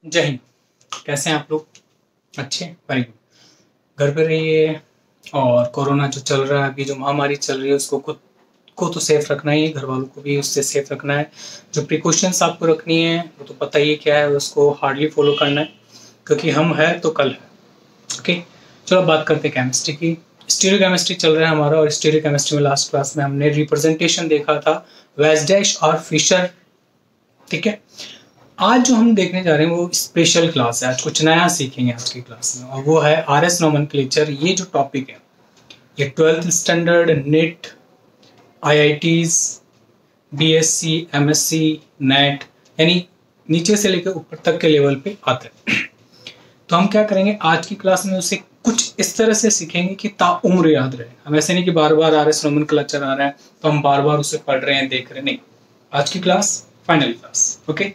जय हिंद। कैसे हैं आप लोग? अच्छे, वेरी गुड। घर पे रहिए और कोरोना जो चल रहा है, अभी जो महामारी चल रही है, उसको खुद को तो सेफ रखना ही है, घर वालों को भी उससे सेफ रखना है। जो प्रिकॉशंस आपको रखनी है वो तो पता ही है क्या है, उसको हार्डली फॉलो करना है, क्योंकि हम है तो कल है। ओके, चलो बात करते हैं केमिस्ट्री की। स्टीरियो केमिस्ट्री चल रहा है हमारा, और स्टीरियो केमिस्ट्री में लास्ट क्लास में हमने रिप्रेजेंटेशन देखा था, वेस्डेश और फिशर। ठीक है, आज जो हम देखने जा रहे हैं वो स्पेशल क्लास है। आज कुछ नया सीखेंगे आज की क्लास में, और वो है आरएस नोमेनक्लेचर। ये जो टॉपिक है ये 12th standard, net, IITs, BSc, MSc, net, यानी नीचे से लेकर ऊपर तक के लेवल पे आते हैं। तो हम क्या करेंगे आज की क्लास में, उसे कुछ इस तरह से सीखेंगे कि ताउम्र याद रहे। हम ऐसे नहीं कि बार बार आरएस नोमेनक्लेचर आ रहा है तो हम बार बार उसे पढ़ रहे हैं, देख रहे हैं, नहीं। आज की क्लास फाइनल क्लास। ओके,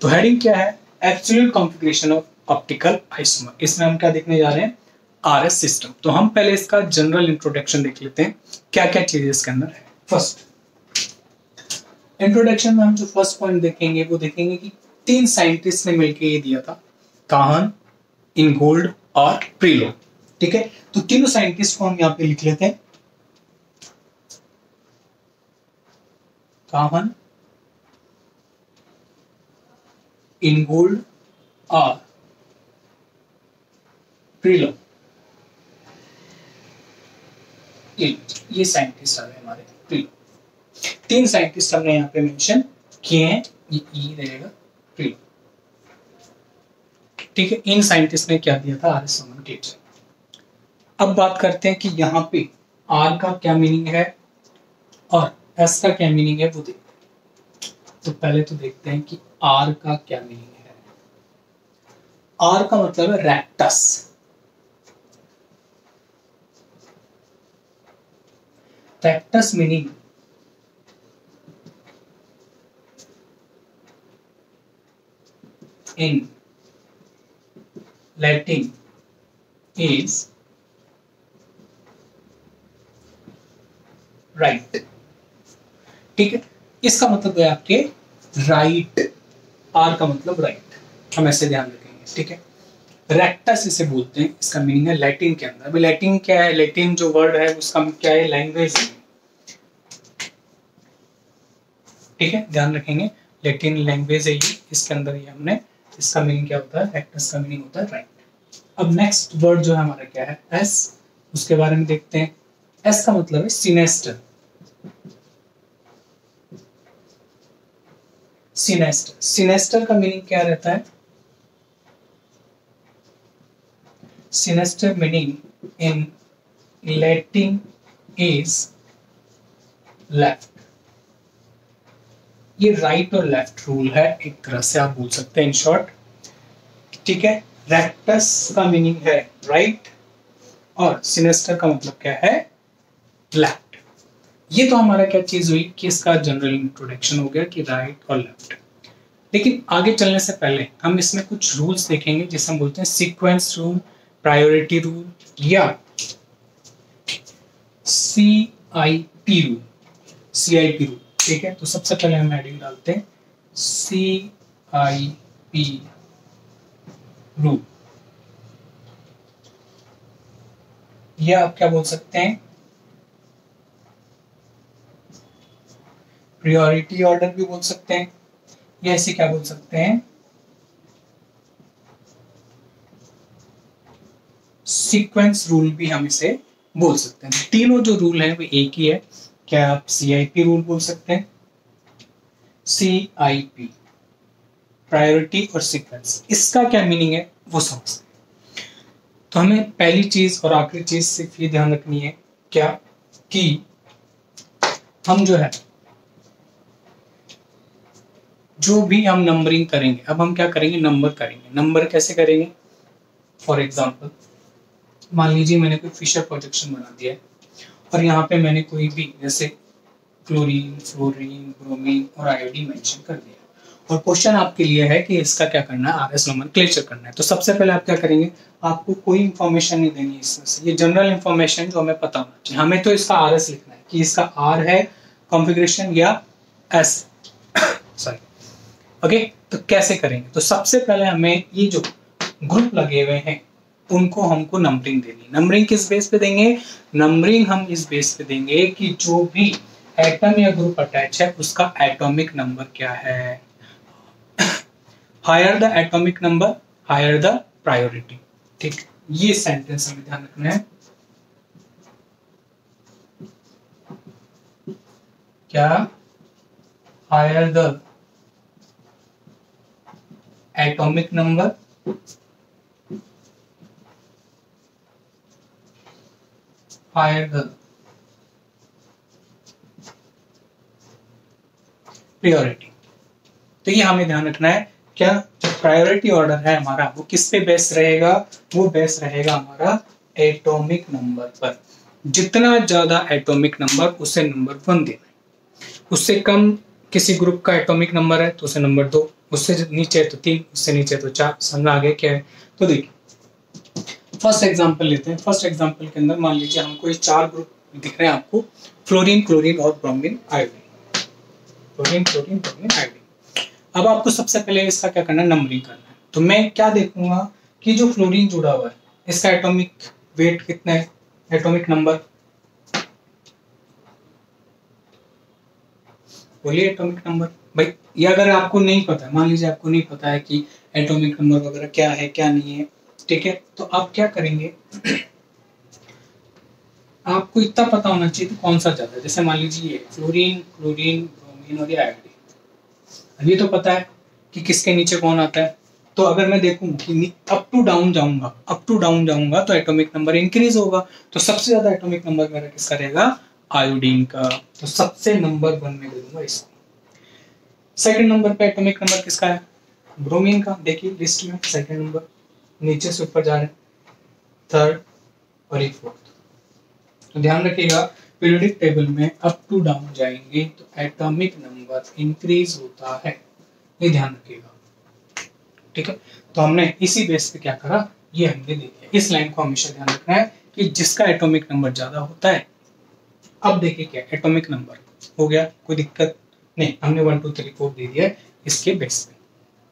तो हेडिंग क्या है? Absolute configuration of optical isomer. इसमें हम क्या देखने जा रहे हैं? RS system. तो हम पहले इसका जनरल इंट्रोडक्शन देख लेते हैं, क्या क्या चीजें इसके अंदर है। फर्स्ट इंट्रोडक्शन में हम जो फर्स्ट पॉइंट देखेंगे वो देखेंगे कि 3 साइंटिस्ट ने मिलकर ये दिया था, काहन, इनगोल्ड और प्रीलो। ठीक है, तो तीनों साइंटिस्ट को हम यहाँ पे लिख लेते हैं, काहन, इनगोल्ड और प्रीलो। ये साइंटिस्ट आ गए हमारे, प्रीलो। 3 साइंटिस्ट हमने यहाँ पे मेंशन किए हैं, ये ई रहेगा, प्रीलो। ठीक है, इन साइंटिस्ट ने क्या दिया था? RS nomenclature. अब बात करते हैं कि यहाँ पे आर का क्या मीनिंग है और एस का क्या मीनिंग है वो देखते हैं। तो पहले तो देखते हैं कि आर का क्या मीनिंग है। आर का मतलब है rectus. Rectus meaning in Latin is right। ठीक है, इसका मतलब है आपके राइट। आर का मतलब राइट, हम ऐसे ध्यान रखेंगे। ठीक है, रेक्टस इसे बोलते हैं, इसका मीनिंग है लैटिन के अंदर। अभी लैटिन क्या है? लैटिन जो वर्ड है उसका क्या है? लैंग्वेज। ठीक है, ध्यान रखेंगे, लैटिन लैंग्वेज है ये, इसके अंदर ये हमने, इसका मीनिंग क्या होता है? रेक्टस का मीनिंग होता है राइट। अब नेक्स्ट वर्ड जो है हमारा क्या है? एस, उसके बारे में देखते हैं। एस का मतलब है सिनेस्टर। सिनेस्टर, सिनेस्टर का मीनिंग क्या रहता है? Sinister meaning in Latin is left. ये राइट और लेफ्ट रूल है, एक तरह से आप बोल सकते हैं इन शॉर्ट। ठीक है, रेक्टस का मीनिंग है राइट और सिनेस्टर का मतलब क्या है? लेफ्ट। ये तो हमारा क्या चीज हुई कि इसका जनरल इंट्रोडक्शन हो गया कि राइट और लेफ्ट। लेकिन आगे चलने से पहले हम इसमें कुछ रूल्स देखेंगे जिसे हम बोलते हैं सीक्वेंस रूल, प्रायोरिटी रूल या CIP रूल। CIP rule. ठीक है, तो सबसे पहले हम हेडिंग डालते हैं CIP रूल, या आप क्या बोल सकते हैं? प्रायोरिटी ऑर्डर भी बोल सकते हैं, या ऐसे क्या बोल सकते हैं? सीक्वेंस रूल भी हम इसे बोल सकते हैं। तीनों जो रूल हैं वो एक ही है। क्या आप CIP रूल बोल सकते हैं? CIP, प्रायोरिटी और सीक्वेंस, इसका क्या मीनिंग है वो समझते हैं। तो हमें पहली चीज और आखिरी चीज सिर्फ ये ध्यान रखनी है, क्या कि हम जो है, जो भी हम नंबरिंग करेंगे, अब हम क्या करेंगे? नंबर करेंगे। नंबर कैसे करेंगे? फॉर एग्जाम्पल मान लीजिए मैंने कोई फिशर प्रोजेक्शन बना दिया है और यहाँ पे मैंने कोई भी जैसे क्लोरीन, फ्लोरीन, ब्रोमीन और आयोडीन मेंशन कर दिया, और क्वेश्चन आपके लिए है कि इसका क्या करना है? आरएस नोमेनक्लेचर करना है। तो सबसे पहले आप क्या करेंगे? आपको कोई इंफॉर्मेशन नहीं देनी इसमें से, ये जनरल इंफॉर्मेशन जो हमें पता होना चाहिए। हमें तो इसका आरएस लिखना है कि इसका आर है कॉन्फ़िगरेशन या एस, सॉरी, ओके, तो कैसे करेंगे? तो सबसे पहले हमें ये जो ग्रुप लगे हुए हैं उनको हमको नंबरिंग देनी है। नंबरिंग किस बेस पे देंगे? नंबरिंग हम इस बेस पे देंगे कि जो भी एटम या ग्रुप अटैच है उसका एटॉमिक नंबर क्या है। Higher the atomic number higher the priority. ठीक, ये सेंटेंस हमें ध्यान रखना है। क्या? Higher the atomic number higher the priority. तो ये हमें ध्यान रखना है। क्या जो प्रायोरिटी ऑर्डर है हमारा वो किस पे बेस रहेगा? वो बेस रहेगा हमारा एटॉमिक नंबर पर। जितना ज्यादा एटॉमिक नंबर उसे नंबर 1 देना है। उससे कम किसी ग्रुप का एटॉमिक नंबर है तो उसे नंबर 2, उससे नीचे है तो 3, उससे नीचे है तो 4। समझ आगे क्या है? तो देखिए फर्स्ट एग्जांपल लेते हैं। फर्स्ट एग्जांपल के अंदर मान लीजिए हमको ये 4 ग्रुप दिख रहे हैं आपको, फ्लोरीन, क्लोरीन और bromine, iodine. Fluorine, chlorine, bromine, iodine. अब आपको सबसे पहले इसका क्या करना है? नंबरिंग करना है। तो मैं क्या देखूंगा कि जो फ्लोरीन जुड़ा हुआ है इसका एटॉमिक वेट कितना है, एटॉमिक नंबर बोलिए। एटॉमिक नंबर भाई, ये अगर आपको नहीं पता है, मान लीजिए आपको नहीं पता है कि एटॉमिक नंबर वगैरह क्या है क्या नहीं है, ठीक है, तो आप क्या करेंगे? आपको इतना पता होना चाहिए कि कौन सा ज्यादा है। जैसे मान लीजिए ये फ्लोरीन, क्लोरीन, ब्रोमीन और ये आयोडीन। ये तो पता है कि किसके नीचे कौन आता है। तो अगर मैं देखूं कि अप टू डाउन जाऊंगा तो एटॉमिक नंबर इंक्रीज होगा। तो सबसे ज्यादा एटॉमिक नंबर मेरा किसका रहेगा? आयोडीन का। तो सबसे नंबर 1 में दे दूंगा इसको। सेकंड नंबर पे एटॉमिक नंबर किसका है? ब्रोमीन का। देखिए लिस्ट में सेकंड नंबर, नीचे से ऊपर जा रहे हैं, थर्ड और एक फोर्थ। तो ध्यान रखिएगा पीरियोडिक टेबल में अप टू डाउन जाएंगे तो एटॉमिक नंबर इंक्रीज होता है, ये ध्यान रखिएगा। ठीक है, तो हमने इसी बेस पे क्या करा, ये हमने देखा। इस लाइन को हमेशा ध्यान रखना है कि जिसका एटॉमिक नंबर ज्यादा होता है। अब देखिए क्या एटॉमिक नंबर हो गया, कोई दिक्कत नहीं, हमने 1 2 3 4 दे दिया है इसके बेस पे।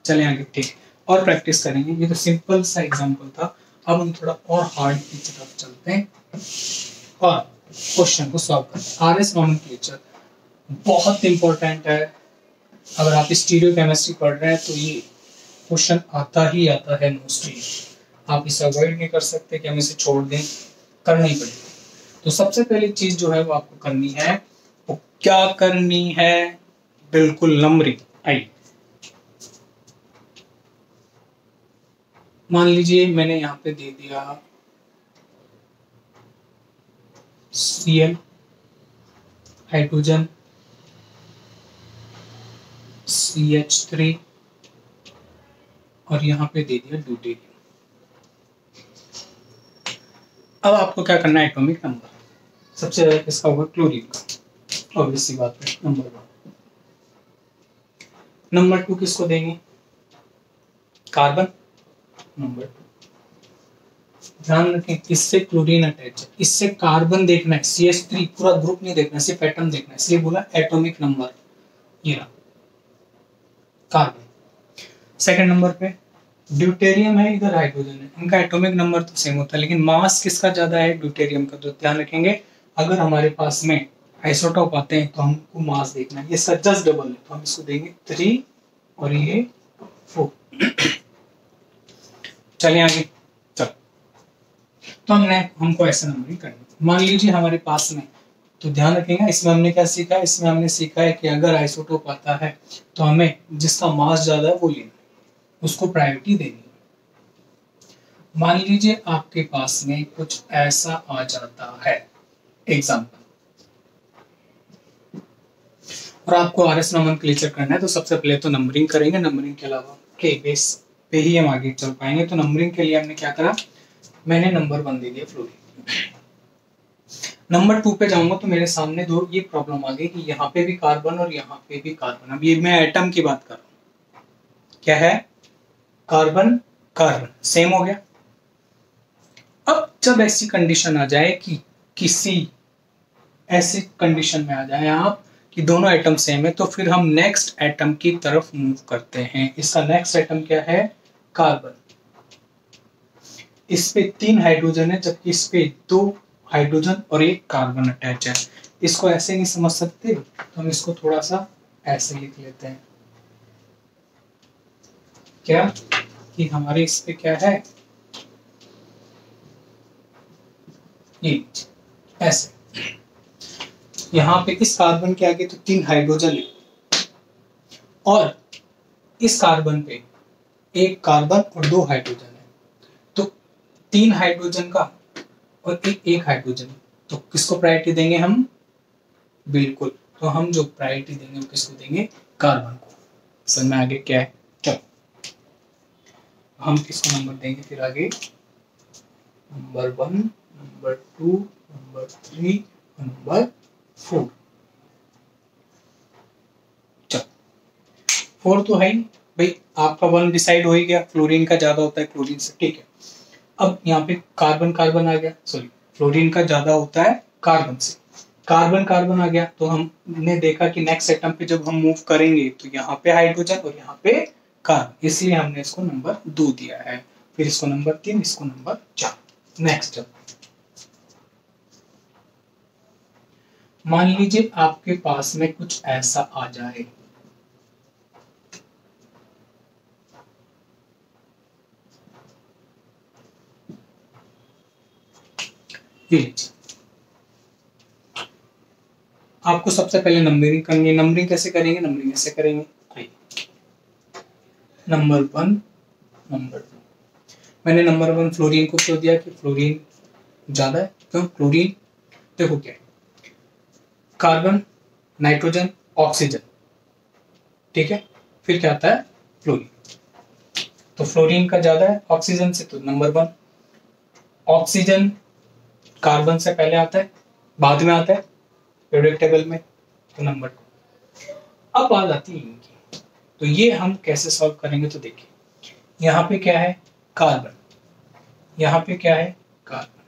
चले आगे, ठीक, और प्रैक्टिस करेंगे। ये तो सिंपल सा एग्जांपल था। अब हम थोड़ा और हार्ड की तरफ चलते हैं और क्वेश्चन को सॉल्व करते हैं। आरएस नोमेनक्लेचर बहुत इंपॉर्टेंट है। अगर आप स्टीरियो केमिस्ट्री पढ़ रहे हैं तो ये क्वेश्चन आता ही आता है मोस्टली। आप इसे अवॉइड नहीं कर सकते कि हम इसे छोड़ दें, करना ही पड़ेगा। तो सबसे पहली चीज जो है वो आपको करनी है, वो क्या करनी है? बिल्कुल नंबरिंग। आइए मान लीजिए मैंने यहाँ पे दे दिया Cl, हाइड्रोजन, CH3 और यहाँ पे दे दिया ड्यूटेरियम। अब आपको क्या करना है? एटॉमिक नंबर सबसे ज्यादा किसका होगा? क्लोरीन का। ऑब्वियस सी बात है, नंबर 1। नंबर 2 किसको देंगे? Carbon, number 2। ध्यान रखें इससे क्लोरीन अटैच है, इससे कार्बन देखना है, CH3 पूरा ग्रुप नहीं देखना, सिर्फ एटम देखना है, इसलिए बोला एटॉमिक नंबर ये रहा कार्बन। सेकंड नंबर पे ड्यूटेरियम है, इधर हाइड्रोजन है, इनका एटॉमिक नंबर तो सेम होता है लेकिन मास किसका ज्यादा है? ड्यूटेरियम का। तो ध्यान रखेंगे अगर हमारे पास में आइसोटोप आते हैं तो हमको मास देखना है, इसका जस्ट डबल है तो हम इसको देंगे 3 और ये 4। चलिए आगे, चल। तो हमको ऐसे नंबरिंग करनी। मान लीजिए हमारे पास में, तो ध्यान रखिएगा इसमें हमने क्या सीखा है? इसमें हमने सीखा है कि अगर आइसोटोप आता है तो हमें जिसका मास ज्यादा है वो लेना, उसको प्रायोरिटी देनी है। मान लीजिए आपके पास में कुछ ऐसा आ जाता है एग्जाम्पल, और आपको आरएस नोमेनक्लेचर करना है। तो सबसे पहले तो नंबरिंग करेंगे, नंबरिंग के अलावा के बेस पे ही हम आगे चल पाएंगे। तो नंबरिंग के लिए हमने क्या करा? मैंने नंबर 1 दे दिया फ्लोरीन। नंबर 2 पे जाऊंगा तो मेरे सामने दो ये प्रॉब्लम आ गई कि यहाँ पे भी कार्बन और यहाँ पे भी कार्बन। अब ये मैं एटम की बात कर रहा हूँ, क्या है? कार्बन कार्बन सेम हो गया। अब जब ऐसी कंडीशन आ जाए कि किसी ऐसी कंडीशन में आ जाए आप कि दोनों एटम सेम है, तो फिर हम नेक्स्ट एटम की तरफ मूव करते हैं। इसका नेक्स्ट एटम क्या है? कार्बन। इस पे 3 हाइड्रोजन है, जबकि इस पे 2 हाइड्रोजन और 1 कार्बन अटैच है। इसको ऐसे नहीं समझ सकते, तो हम इसको थोड़ा सा ऐसे लिख लेते हैं। क्या कि हमारे इस पे क्या है, ये ऐसे। यहाँ पे इस कार्बन के आगे तो 3 हाइड्रोजन है, और इस कार्बन पे 1 कार्बन और 2 हाइड्रोजन है, तो 3 हाइड्रोजन का और एक हाइड्रोजन, तो किसको प्रायोरिटी देंगे हम? बिल्कुल, तो हम जो प्रायोरिटी देंगे वो किसको देंगे? कार्बन को। समझ में आगे क्या है? चलो हम किसको नंबर देंगे फिर आगे? Number 1, number 2, number 3, number 4। चलो 4 तो है ही भाई, आपका 1 डिसाइड हो ही गया, फ्लोरीन का ज्यादा होता है क्लोरीन से, ठीक है। अब यहाँ पे कार्बन कार्बन आ गया, सॉरी फ्लोरीन का ज्यादा होता है कार्बन से, कार्बन कार्बन आ गया, तो हमने देखा कि नेक्स्ट एटम पे जब हम मूव करेंगे तो यहाँ पे हाइड्रोजन और यहाँ पे कार्बन, इसलिए हमने इसको नंबर 2 दिया है। फिर इसको नंबर 3, इसको नंबर 4। नेक्स्ट मान लीजिए आपके पास में कुछ ऐसा आ जाए, आपको सबसे पहले नंबरिंग करनी है। नंबरिंग कैसे करेंगे? नंबरिंग ऐसे करेंगे, नंबर 1, नंबर 2। मैंने नंबर 1 फ्लोरीन को क्यों दिया कि फ्लोरीन ज्यादा है। क्यों? फ्लोरीन देखो क्या है, कार्बन, नाइट्रोजन, ऑक्सीजन, ठीक है। फिर क्या आता है? फ्लोरीन। तो फ्लोरीन का ज्यादा है ऑक्सीजन से, तो नंबर 1। ऑक्सीजन कार्बन से पहले आता है, बाद में आता है पीरियोडिक टेबल में, तो नंबर 2। अब बात आती है इनकी, तो ये हम कैसे सॉल्व करेंगे? तो देखिए यहाँ पे क्या है? कार्बन, यहाँ पे क्या है? कार्बन।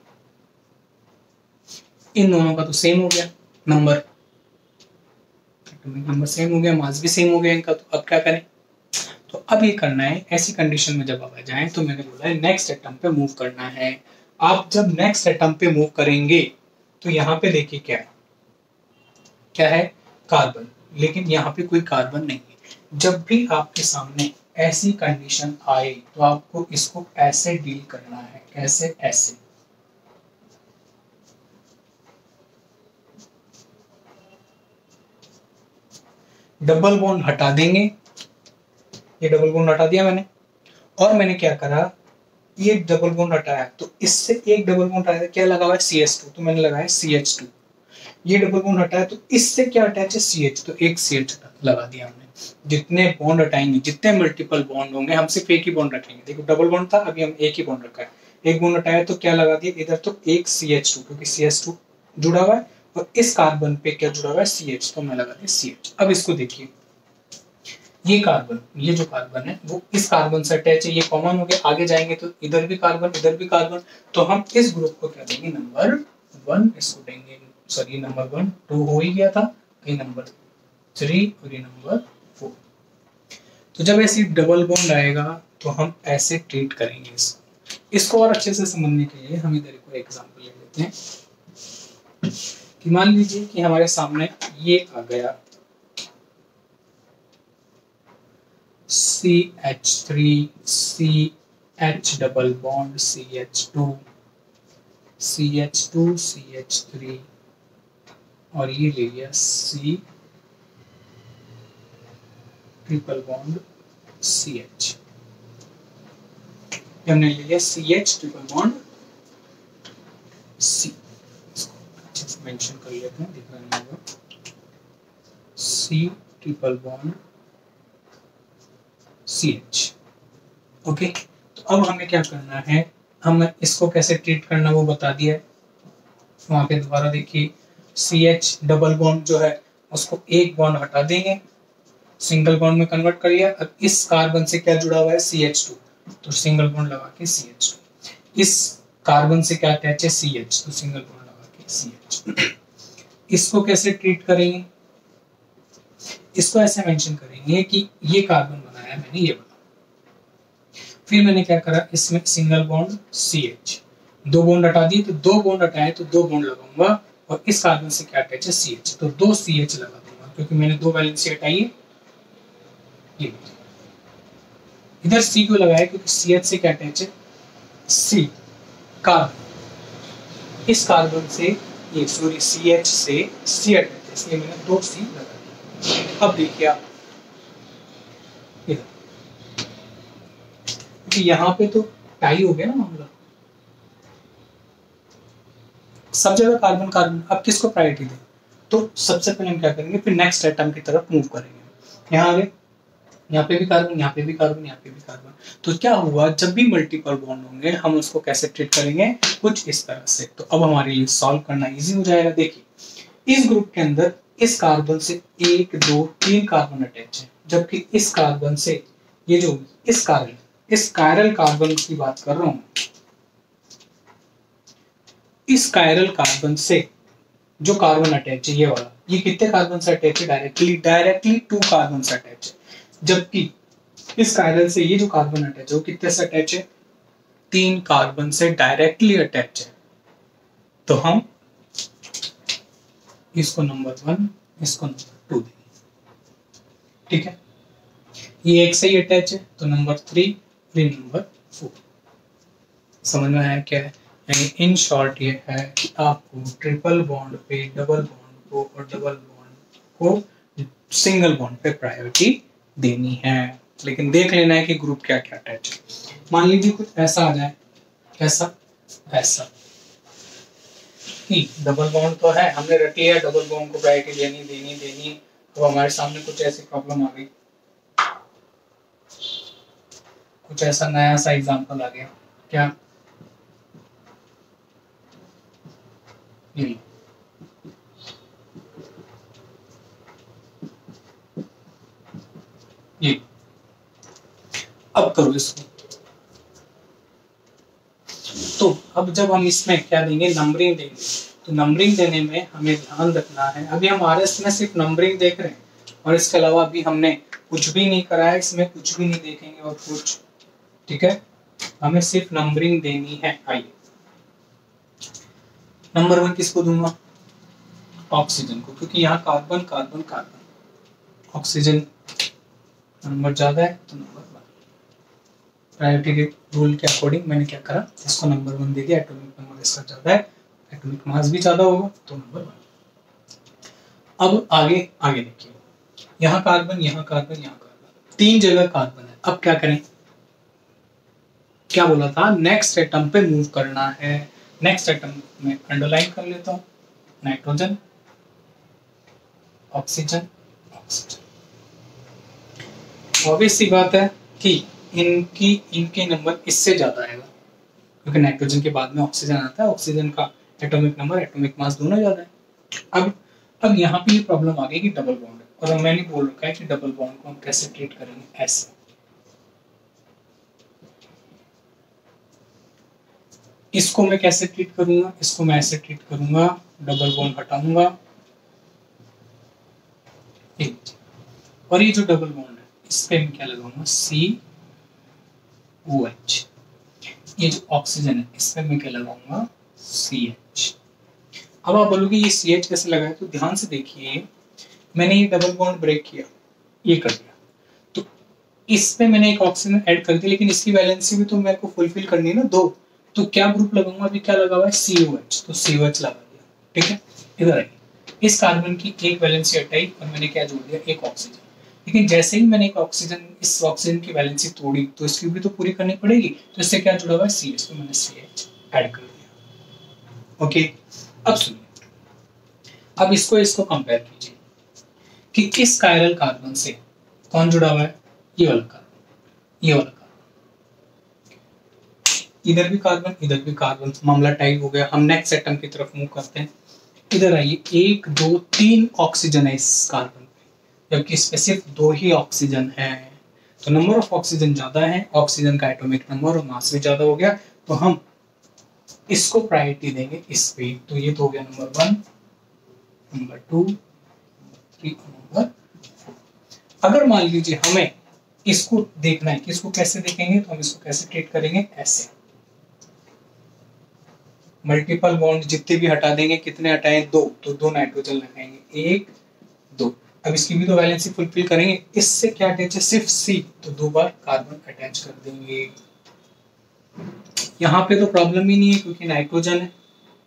इन दोनों का तो सेम हो गया नंबर, नंबर सेम हो गया, मास भी सेम हो गया इनका, तो अब क्या करें? तो अब ये करना है, ऐसी कंडीशन में जब आप आ जाए, तो मैंने बोला है नेक्स्ट एटम पे मूव करना है। आप जब नेक्स्ट एटम पे मूव करेंगे तो यहाँ पे देखिए क्या है, क्या है? कार्बन, लेकिन यहाँ पे कोई कार्बन नहीं है। जब भी आपके सामने ऐसी कंडीशन आए तो आपको इसको ऐसे डील करना है, कैसे? ऐसे। डबल बॉन्ड हटा देंगे, ये डबल बॉन्ड हटा दिया मैंने, और मैंने क्या करा, ये डबल बॉन्ड हटाया, तो इससे एक डबल बॉन्ड हटाया, क्या लगा हुआ है? CH2, तो मैंने लगाया CH2। ये डबल बॉन्ड हटाया, तो इससे क्या अटैच है? CH, तो एक CH लगा दिया हमने। जितने बॉन्ड हटाएंगे, जितने मल्टीपल बॉन्ड होंगे, हम सिर्फ एक ही बॉन्ड रखेंगे। देखो डबल बॉन्ड था, अभी हम एक ही बॉन्ड रखा है। एक बॉन्ड हटाया तो क्या लगा दिया इधर? तो एक CH2, क्योंकि CH2 जुड़ा हुआ है, और इस कार्बन पे क्या जुड़ा हुआ है? CH, तो मैं लगा दिया CH। अब इसको देखिए, ये कार्बन, ये जो कार्बन है वो इस कार्बन से अटैच है, ये कॉमन हो गया। आगे जाएंगे तो इधर भी कार्बन, इधर भी कार्बन, तो हम इस ग्रुप को क्या देंगे? नंबर 1 इसको देंगे। सॉरी नंबर 1, 2 हो ही गया था, ये नंबर 3 और ये नंबर 4। तो जब ऐसी डबल बॉन्ड आएगा तो हम ऐसे ट्रीट करेंगे इसको और अच्छे से समझने के लिए हम इधर को एग्जांपल ले लेते हैं कि मान लीजिए कि हमारे सामने ये आ गया CH3, CH double bond CH2, CH2, CH3, और ये ले लिया C ट्रिपल बॉन्ड CH। हमने ले लिया CH ट्रिपल बॉन्ड C, अच्छे से मेंशन कर लेते हैं, दिख रहा नहीं होगा। C triple bond CH, okay. तो अब हमें क्या करना है, हम इसको कैसे ट्रीट करना वो बता दिया है। वहां पे दोबारा देखिए, CH डबल बॉन्ड जो है उसको एक बॉन्ड हटा देंगे, सिंगल बॉन्ड में कन्वर्ट कर लिया। अब इस कार्बन से क्या जुड़ा हुआ है? CH2, तो सिंगल बॉन्ड लगा के CH2। इस कार्बन से क्या अटैच है? CH, तो सिंगल बॉन्ड लगा के CH। इसको कैसे ट्रीट करेंगे? इसको ऐसे मेंशन करेंगे कि ये कार्बन बनाया मैंने, ये बना। फिर मैंने क्या करा, इसमें सिंगल बॉन्ड CH, 2 बॉन्ड हटा दिए, तो 2 बॉन्ड हटाए तो 2 बॉन्ड लगाऊंगा, और इस कार्बन से क्या अटैच है, CH, तो 2 CH लगा दूंगा, क्योंकि मैंने 2 वैलेंसी हटाई है। ये इधर C क्यों लगाया, क्योंकि CH से क्या अटैच है, C कार्बन, इस कार्बन से ये सॉरी CH से C अटैच है, इसलिए मैंने 2 C लगा दिया। अब देखिए आप इधर, क्योंकि यहाँ पे तो टाई हो गया ना मामला, सब जगह कार्बन कार्बन। अब किसको प्रायोरिटी दें, तो सबसे पहले हम क्या करेंगे, फिर नेक्स्ट एटम की तरफ मूव करेंगे। यहाँ आगे, यहाँ पे भी कार्बन, यहाँ पे भी कार्बन, यहाँ पे भी कार्बन। तो क्या हुआ, जब भी मल्टीपल बॉन्ड होंगे हम उसको कैसे ट्रीट करेंगे, कुछ इस तरह से। तो अब हमारे लिए सॉल्व करना इजी हो जाएगा। देखिए इस ग्रुप के अंदर इस कार्बन से 1 2 3 कार्बन अटैच है, जबकि इस कार्बन से ये जो इस कायरल कार्बन की बात कर रहा हूं, इस कायरल कार्बन से जो कार्बन अटैच है ये वाला, ये कितने कार्बन से अटैच है, डायरेक्टली 2 कार्बन से अटैच है। जबकि इस कायरल से ये जो कार्बन अटैच है वो कितने से अटैच है, 3 कार्बन से डायरेक्टली अटैच है। तो हम इसको नंबर 1, इसको नंबर 2 देंगे, ठीक है। ये एक से ही अटैच है, तो नंबर 3, फिर नंबर 4। समझ में आया क्या है, यानी इन शॉर्ट ये है कि आपको ट्रिपल बॉन्ड पे डबल बॉन्ड को और डबल बॉन्ड को सिंगल बॉन्ड पे प्रायोरिटी देनी है, लेकिन देख लेना है कि ग्रुप क्या क्या अटैच है। मान लीजिए कुछ ऐसा आ जाए, ऐसा ऐसा डबल बॉन्ड तो है, हमने रट लिया डबल बॉन्ड को प्रायोरिटी देनी। तो हमारे सामने कुछ ऐसी प्रॉब्लम आ गई, कुछ ऐसा नया सा एग्जांपल आ गया, क्या ये अब करो इसको। तो अब जब हम इसमें क्या देंगे, नंबरिंग देंगे, तो नंबरिंग देने में हमें ध्यान रखना है, अभी हम RS में सिर्फ नंबरिंग देख रहे हैं और इसके अलावा अभी हमने कुछ भी नहीं करा है, इसमें कुछ भी नहीं देखेंगे और कुछ, ठीक है। हमें सिर्फ नंबरिंग देनी है। आइए नंबर 1 किसको दूंगा, ऑक्सीजन को, क्योंकि यहाँ carbon carbon carbon, oxygen number ज्यादा है तो नंबर 1। प्रायोरिटी के रूल के अकॉर्डिंग मैंने क्या करा, इसको नंबर 1 दे दिया, एटॉमिक नंबर इसका ज्यादा है, एटॉमिक मास भी ज्यादा होगा तो नंबर 1। अब आगे देखिए, यहाँ कार्बन, यहाँ कार्बन, यहाँ कार्बन, 3 जगह कार्बन है। अब क्या करें, क्या बोला था, नेक्स्ट एटम पे मूव करना है। नेक्स्ट एटम में अंडरलाइन कर लेता हूँ, नाइट्रोजन, ऑक्सीजन, ऑक्सीजन। ऑब्वियस सी बात है कि इनके नंबर इससे ज्यादा आएगा, क्योंकि नाइट्रोजन के बाद में ऑक्सीजन आता है, ऑक्सीजन का एटॉमिक नंबर एटॉमिक मास दोनों ज्यादा है। अब यहाँ पे ये प्रॉब्लम आ गई कि डबल बॉन्ड है, और मैंने बोल रखा है कि डबल बॉन्ड को हम कैसे ट्रीट करेंगे, ऐसे। इसको मैं कैसे ट्रीट करूंगा, इसको मैं ऐसे ट्रीट करूंगा, डबल बॉन्ड हटाऊंगा, और ये जो डबल बॉन्ड है इस पे मैं क्या लगाऊंगा, COH। ये जो ऑक्सीजन है इस पे मैं क्या लगाऊंगा, CH। अब आप बोलोगे ये CH कैसे लगाया, तो ध्यान से देखिए, मैंने ये डबल बॉन्ड ब्रेक किया, ये कर दिया, तो इस पे मैंने एक ऑक्सीजन ऐड कर दिया, लेकिन इसकी वैलेंसी भी तो मेरे को फुलफिल करनी है ना, 2। तो क्या ग्रुप लगाऊंगा, अभी क्या लगा हुआ है, COH, तो COH लगा दिया, ठीक है। इधर आइए, इस कार्बन की एक वैलेंसी हटाई और मैंने क्या जोड़ दिया, एक ऑक्सीजन। लेकिन जैसे ही मैंने एक ऑक्सीजन, इस ऑक्सीजन की वैलेंसी तोड़ी, तो इसकी भी तो पूरी करनी पड़ेगी, तो इससे क्या जुड़ा हुआ है, CH, तो मैंने CH ऐड कर दिया। ओके, अब सुनिए, अब इसको कंपेयर कीजिए कि इस कायरल कार्बन से कौन जुड़ा हुआ है, ये वाला कार्बन, ये वाला कार्बन, इधर भी कार्बन, इधर भी कार्बन, मामला टाइप हो गया। हम नेक्स्ट एटम की तरफ मूव करते हैं। इधर आइए, 1 2 3 ऑक्सीजन है इस कार्बन पे, जबकि इस पे सिर्फ 2 ही ऑक्सीजन है, तो नंबर ऑफ ऑक्सीजन ज्यादा है, ऑक्सीजन का एटॉमिक नंबर और मास भी ज्यादा हो गया, तो हम इसको प्रायोरिटी देंगे इस पे। तो ये तो हो गया नंबर 1, नंबर 2, नंबर 3 और नंबर 4। अगर मान लीजिए हमें इसको देखना है कि इसको कैसे देखेंगे, तो हम इसको कैसे ट्रीट करेंगे, ऐसे मल्टीपल बॉन्ड जितने भी हटा देंगे, कितने हटाएं, 2, तो 2 नाइट्रोजन लगाएंगे, 1 2। अब इसकी भी तो वैलेंसी फुलफिल करेंगे। इससे क्या अटैच है, सिर्फ C, तो 2 बार कार्बन अटैच कर देंगे। यहाँ पे तो प्रॉब्लम ही नहीं है क्योंकि नाइट्रोजन है,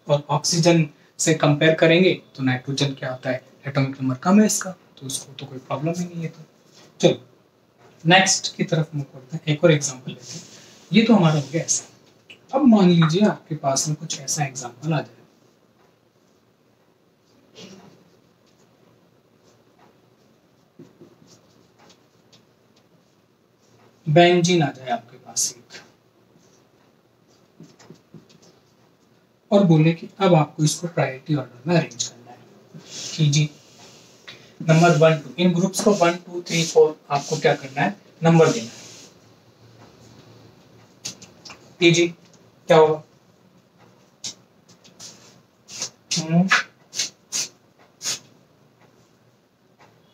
और ऑक्सीजन से कंपेयर करेंगे तो नाइट्रोजन क्या होता है, एटॉमिक नंबर कम है इसका, तो उसको तो कोई प्रॉब्लम ही नहीं है। तो चलो नेक्स्ट की तरफ मूव करते हैं, एक और एग्जांपल लेते हैं। ये तो हमारा हो गया ऐसा। अब मान लीजिए आपके पास में कुछ ऐसा एग्जांपल आ जाए, बेंजीन आ जाए आपके पास एक, और बोले कि अब आपको इसको प्रायोरिटी ऑर्डर में अरेंज करना है कि जी नंबर 1 2, इन ग्रुप्स को 1 2 3 4 आपको क्या करना है, नंबर देना है। जी क्या होगा,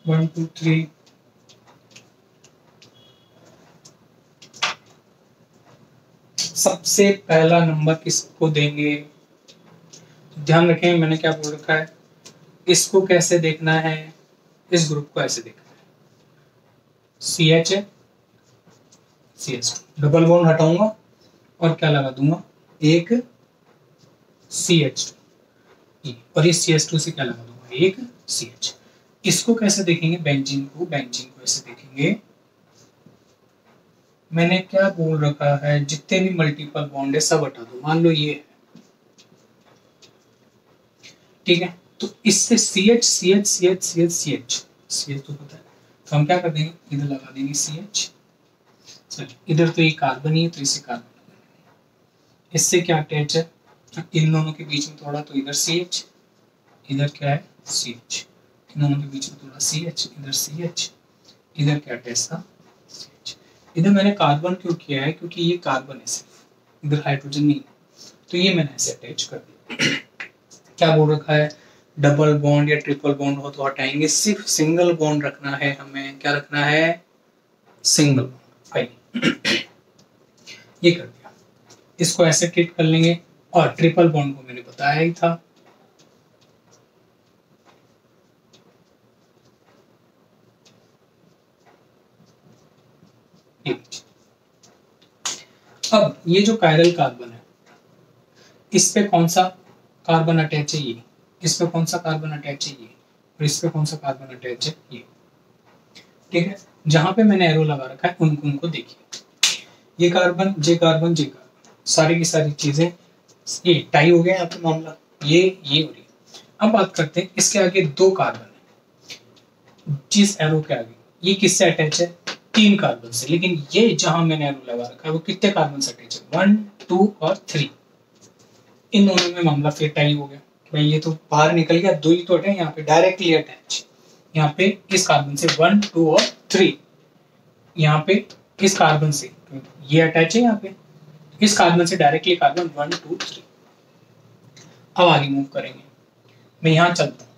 1 2 3, सबसे पहला नंबर किसको देंगे, ध्यान रखें मैंने क्या बोल रखा है, इसको कैसे देखना है, इस ग्रुप को ऐसे देखना है, CH है, CH, डबल बॉन्ड हटाऊंगा और क्या लगा दूंगा, एक CH2, और इस CH2 से क्या लगा दूंगा, एक CH। इसको कैसे देखेंगे, बेंजीन को ऐसे देखेंगे। मैंने क्या बोल रखा है, जितने भी मल्टीपल बॉन्ड है सब हटा दो, मान लो ये है, ठीक है, तो इससे CH CH CH CH CH CH तो पता है, तो हम क्या कर देंगे, इधर लगा देंगे CH, चलिए इधर तो ये कार्बन ही है तो इसे कार्बन लगा देंगे। इससे क्या अटैच है, इन दोनों के बीच में थोड़ा, तो इधर CH, इधर क्या है CH, इन दोनों के बीच में थोड़ा CH, इधर CH, इधर क्या अटैच था CH। इधर मैंने कार्बन क्यों किया है, क्योंकि ये कार्बन है सिर्फ, इधर हाइड्रोजन नहीं है, तो ये मैंने ऐसे अटैच कर दिया। क्या बोल रखा है, डबल बॉन्ड या ट्रिपल बॉन्ड हो तो हटाएंगे, सिर्फ सिंगल बॉन्ड रखना है हमें, क्या रखना है, सिंगल बॉन्ड। फाइन, ये कर दिया, इसको ऐसे ट्रीट कर लेंगे। और ट्रिपल बॉन्ड को मैंने बताया ही था, अब ये जो कायरल कार्बन है, इस पे कौन सा कार्बन अटैच है, ये, इस पे कौन सा कार्बन अटैच है, ये, और इस पे कौन सा कार्बन अटैच है, ये, ठीक है। जहां पे मैंने एरो लगा रखा है उनको देखिए, ये कार्बन, जे कार्बन, जे कार्बन, सारी की सारी चीजें, ये टाई हो गया यहाँ पे मामला, ये और ये। अब बात करते हैं इसके आगे 2 कार्बन है, जिस एरो के आगे, ये किससे अटैच है, 3 कार्बन से, लेकिन ये जहां मैंने एरो लगा रखा है वो कितने कार्बन से अटैच है, 1 2 और 3, इन दोनों में मामला फिर टाई हो गया। भाई ये तो बाहर निकल गया, 2 ही तो हटे, यहाँ पे डायरेक्टली अटैच, यहाँ पे इस कार्बन से 1 2 और 3, यहाँ पे इस कार्बन से, ये अटैच है यहाँ पे, इस कार्बन से डायरेक्टली कार्बन 1 2 3। अब आगे मूव करेंगे, मैं यहाँ चलता हूँ,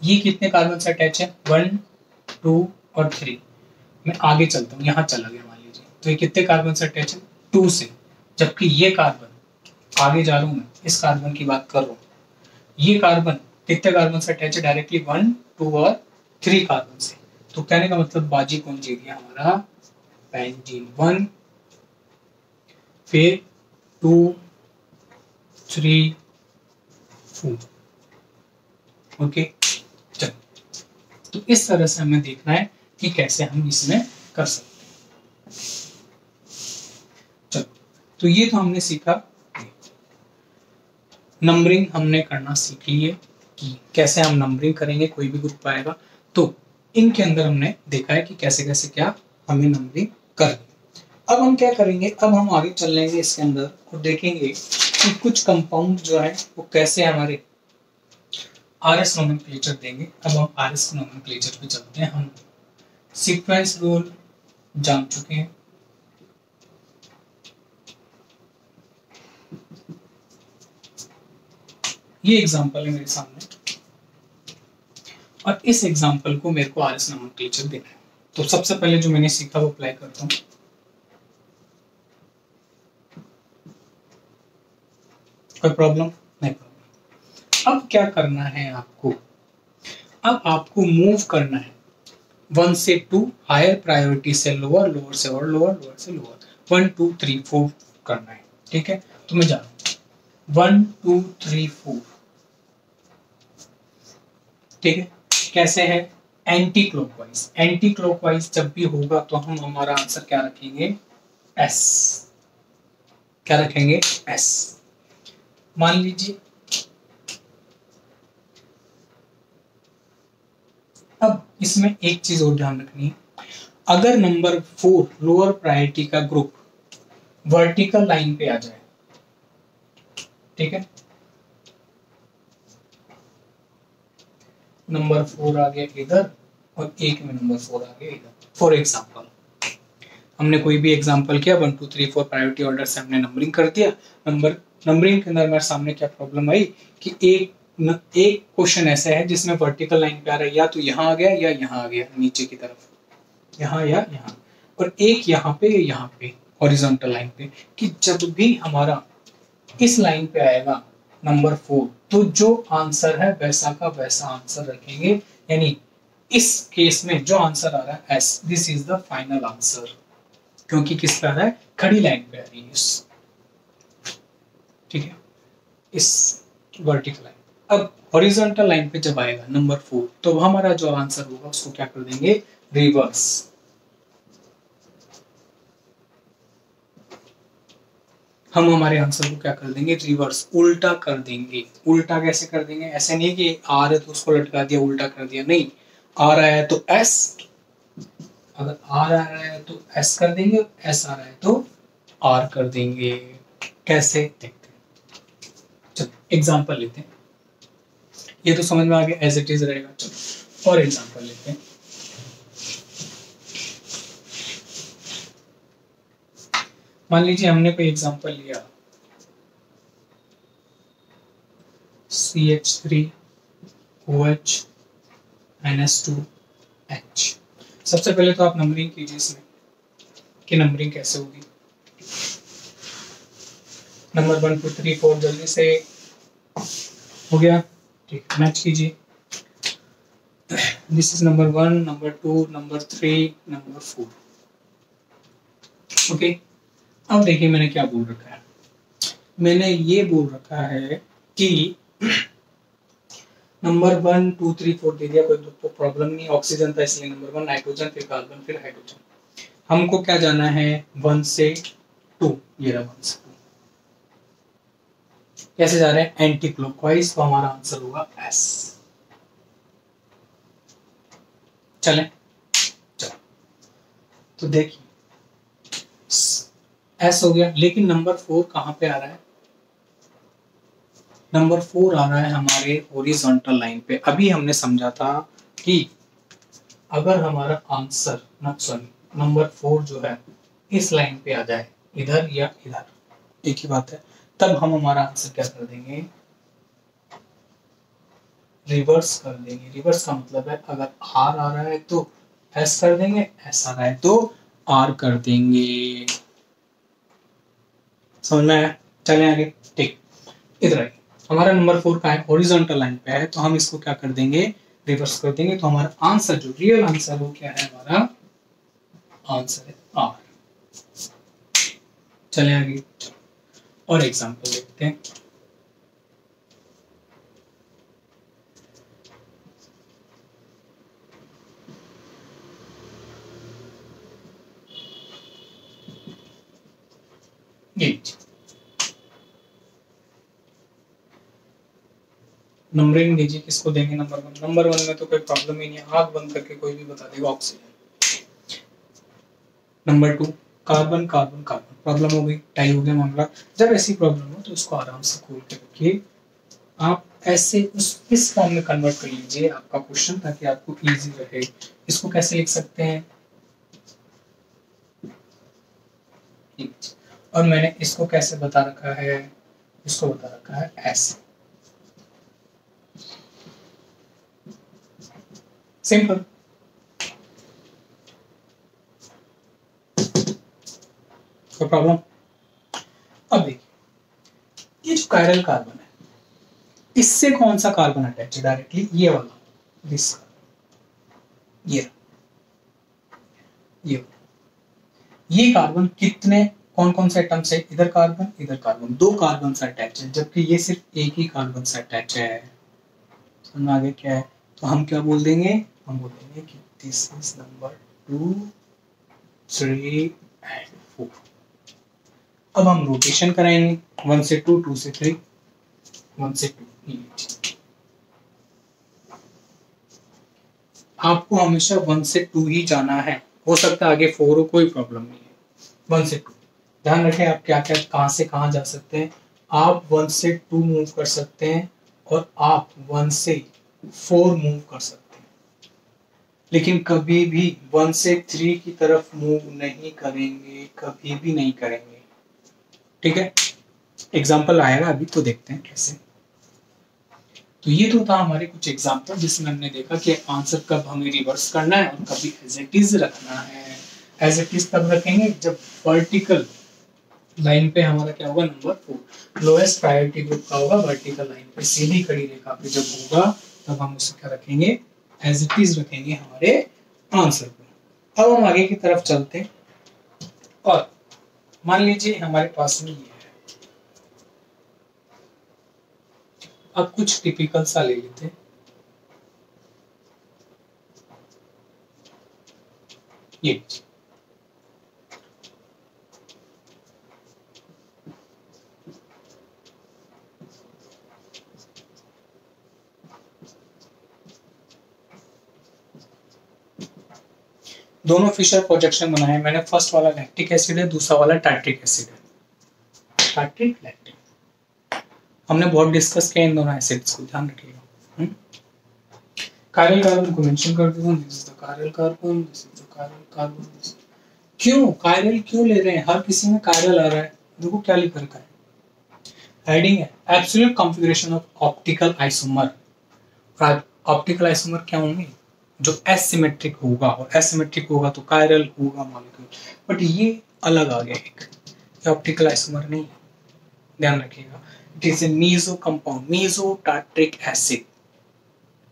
ये कितने कार्बन से अटैच है, 1 2 और 3। मैं आगे चलता हूँ, यहाँ चला गया मान लीजिए, तो ये कितने कार्बन से अटैच है, 2 से, जबकि ये कार्बन, आगे जा रहा हूँ मैं, इस कार्बन की बात कर रहा हूँ, ये कार्बन कितने कार्बन से अटैच है, डायरेक्टली 1 2 और 3 कार्बन से। तो कहने का मतलब बाजी कौन जीत गया हमारा, बेंजीन 1, फिर 2 3 4, ओके। चलो, तो इस तरह से हमें देखना है कि कैसे हम इसमें कर सकते हैं। चलो, तो ये तो हमने सीखा, नंबरिंग हमने करना सीख ली है कि कैसे हम नंबरिंग करेंगे, कोई भी ग्रुप आएगा तो इनके अंदर हमने देखा है कि कैसे कैसे क्या हमें नंबरिंग करनी। अब हम क्या करेंगे, अब हम आगे चल लेंगे इसके अंदर और देखेंगे कि कुछ कंपाउंड जो है वो कैसे हमारे RS नोमेनक्लेचर देंगे। अब हम RS नोमेनक्लेचर पे चलते हैं। हम सीक्वेंस रूल जान चुके हैं, ये एग्जांपल है मेरे सामने, और इस एग्जाम्पल को मेरे को RS नोमेनक्लेचर देना है। तो सबसे पहले जो मैंने सीखा वो अप्लाई करता हूँ। कोई प्रॉब्लम नहीं? प्रॉब्लम। अब क्या करना है आपको, अब आपको मूव करना है 1 से 2, हायर प्रायोरिटी से लोअर, लोअर से और लोअर, लोअर से लोअर, 1 2 3 4 करना है। ठीक है, तो मैं जा रहा हूँ 1 2 3 4। ठीक है, कैसे है? Anti clockwise. एंटी क्लॉकवाइज जब भी होगा तो हम हमारा आंसर क्या रखेंगे? एस। क्या रखेंगे? एस। मान लीजिए अब इसमें एक चीज और ध्यान रखनी है, अगर नंबर 4 लोअर प्रायोरिटी का ग्रुप वर्टिकल लाइन पे आ जाए, ठीक है, नंबर 4 आ गया इधर और एक में नंबर 4 आ गया इधर। फॉर एग्जाम्पल हमने कोई भी एग्जाम्पल किया 1 2 3 4 प्रायोरिटी ऑर्डर से हमने नंबरिंग कर दिया। नंबरिंग के अंदर हमारे सामने क्या प्रॉब्लम आई कि एक क्वेश्चन ऐसा है जिसमें वर्टिकल लाइन पे आ रहा है, या तो यहाँ आ गया या यहाँ आ गया नीचे की तरफ, यहाँ या यहाँ, और एक यहाँ पे या यहाँ पे हॉरिजॉन्टल लाइन पे, कि जब भी हमारा इस लाइन पे आएगा नंबर 4 तो जो आंसर है वैसा का वैसा आंसर रखेंगे। यानी इस केस में जो आंसर आ रहा है S, this is the final answer, क्योंकि किस पे आ रहा है? खड़ी लाइन पे आ रही है इस, ठीक है, इस वर्टिकल लाइन। अब हॉरिजॉन्टल लाइन पे जब आएगा नंबर 4 तो हमारा जो आंसर होगा उसको क्या कर देंगे? रिवर्स। हम हमारे आंसर को क्या कर देंगे? रिवर्स, उल्टा कर देंगे। उल्टा कैसे कर देंगे? ऐसे नहीं है कि आर है तो उसको लटका दिया उल्टा कर दिया, नहीं, आ रहा है तो एस, अगर आर आ रहा है तो एस कर देंगे, एस आ रहा है तो आर कर देंगे। कैसे? देखते हैं, चलो एग्जांपल लेते हैं। ये तो समझ में आ गया, एज इट इज रहेगा। चलो और एग्जांपल लेते हैं। मान लीजिए हमने कोई एग्जांपल लिया CH3OH NS2H। सबसे पहले तो आप नंबरिंग कीजिए इसमें कि नंबरिंग कैसे होगी। नंबर 1 2 3 4 जल्दी से हो गया, ठीक, मैच कीजिए। This is number 1, number 2, number 3, number 4। Okay, अब देखिए मैंने क्या बोल रखा है। मैंने ये बोल रखा है कि नंबर 1 2 3 4 दे दिया, कोई तो प्रॉब्लम नहीं। ऑक्सीजन था इसलिए नंबर 1, नाइट्रोजन, फिर कार्बन, फिर हाइड्रोजन। हमको क्या जाना है? 1 से 2, ये रहा 1 से 2। कैसे जा रहे हैं? एंटी क्लॉकवाइज, तो हमारा आंसर होगा एस। चलें, चलो तो देखिए एस हो गया, लेकिन नंबर 4 कहां पे आ रहा है? नंबर 4 आ रहा है हमारे हॉरिजॉन्टल लाइन पे। अभी हमने समझा था कि अगर हमारा आंसर नंबर 4 जो है इस लाइन पे आ जाए, इधर या इधर, एक ही बात है, तब हम हमारा आंसर क्या कर देंगे? रिवर्स कर देंगे। रिवर्स का मतलब है अगर आर आ रहा है तो एस कर देंगे, एस आ रहा है तो आर कर देंगे। समझ में आया? चलें आगे। ठीक, इधर आइए। हमारा नंबर 4 का है, हॉरिजॉन्टल लाइन पे है, तो हम इसको क्या कर देंगे? रिवर्स कर देंगे। तो हमारा आंसर, जो रियल आंसर वो क्या है? हमारा आंसर है आर। चलें आगे और एग्जांपल देखते हैं। ये नंबरिंग दीजिए, किसको देंगे? नंबर 1। नंबर 1 में तो कोई प्रॉब्लम ही नहीं है, आंख बंद करके कोई भी बता देगा oxygen. Number 2 carbon, carbon, carbon, problem हो गई, टाई हो गया मामला। जब ऐसी प्रॉब्लम हो तो उसको आराम से खोल के रखिए। आप ऐसे इस फॉर्म में कन्वर्ट कर लीजिए आपका क्वेश्चन, ताकि आपको इजी रहे। इसको कैसे लिख सकते हैं? और मैंने इसको कैसे बता रखा है? इसको बता रखा है ऐसे। सिंपल। कोई प्रॉब्लम? अब देखिए, ये जो कायरल कार्बन है, इससे कौन सा कार्बन अटैच है डायरेक्टली? ये वाला, दिस, ये कार्बन कितने, कौन कौन से एटम से? इधर कार्बन, दो कार्बन से अटैच है, जबकि ये सिर्फ एक ही कार्बन से अटैच है। समझ आगे क्या है? तो हम क्या बोल देंगे? हम बोल देंगे कि दिस इज नंबर 2, 3 एंड 4। अब हम रोटेशन कराएंगे 1 से 2, 2 से 3, 1 से 2। आपको हमेशा 1 से 2 ही जाना है, हो सकता है आगे 4 हो, कोई प्रॉब्लम नहीं है। 1 से 2 ध्यान रखें। आप क्या क्या कहां से कहां जा सकते हैं? आप 1 से 2 मूव कर सकते हैं और आप 1 से 4 मूव कर सकते हैं, लेकिन कभी भी 1 से 3 की तरफ मूव नहीं करेंगे, कभी भी नहीं करेंगे। ठीक है, एग्जाम्पल आएगा अभी, तो देखते हैं कैसे। तो ये तो था हमारे कुछ एग्जाम्पल जिसमें हमने देखा कि आंसर कब हमें रिवर्स करना है और कभी एज इट इज रखना है। एज इट इज तब रखेंगे जब वर्टिकल लाइन पे हमारा क्या होगा? नंबर 4 लोएस्ट प्रायोरिटी ग्रुप का होगा, वर्टिकल लाइन पे सीधी खड़ी रेखा पे जब होगा तब हम उसे क्या रखेंगे? एज इट इज रखेंगे हमारे आंसर को। अब हम आगे की तरफ चलते हैं और मान लीजिए हमारे पास में ये है। अब कुछ टिपिकल सा ले लेते हैं। ये दोनों फिशर प्रोजेक्शन बनाए मैंने। फर्स्ट वाला लैक्टिक एसिड है, दूसरा वाला टार्ट्रिक एसिड है। टार्ट्रिक, लैक्टिक हमने बहुत डिस्कस किया इन दोनों एसिड्स को, ध्यान रखिएगा। कायरल कार्बन को मेंशन कर देता हूं, this is the chiral carbon, this is the chiral carbon. क्यों कायरल क्यों ले रहे हैं? हर किसी में कायरल आ रहा है। देखो क्या लिख रखा है, हेडिंग है absolute configuration of optical isomer. Optical isomer क्या होंगे? जो एसिमेट्रिक होगा, और एसिमेट्रिक होगा तो कायरल होगा मॉलिक्यूल। बट ये अलग आ गया, एक ये ऑप्टिकल आइसोमर नहीं है, ध्यान रखिएगा। It is a meso compound, mesotartaric acid.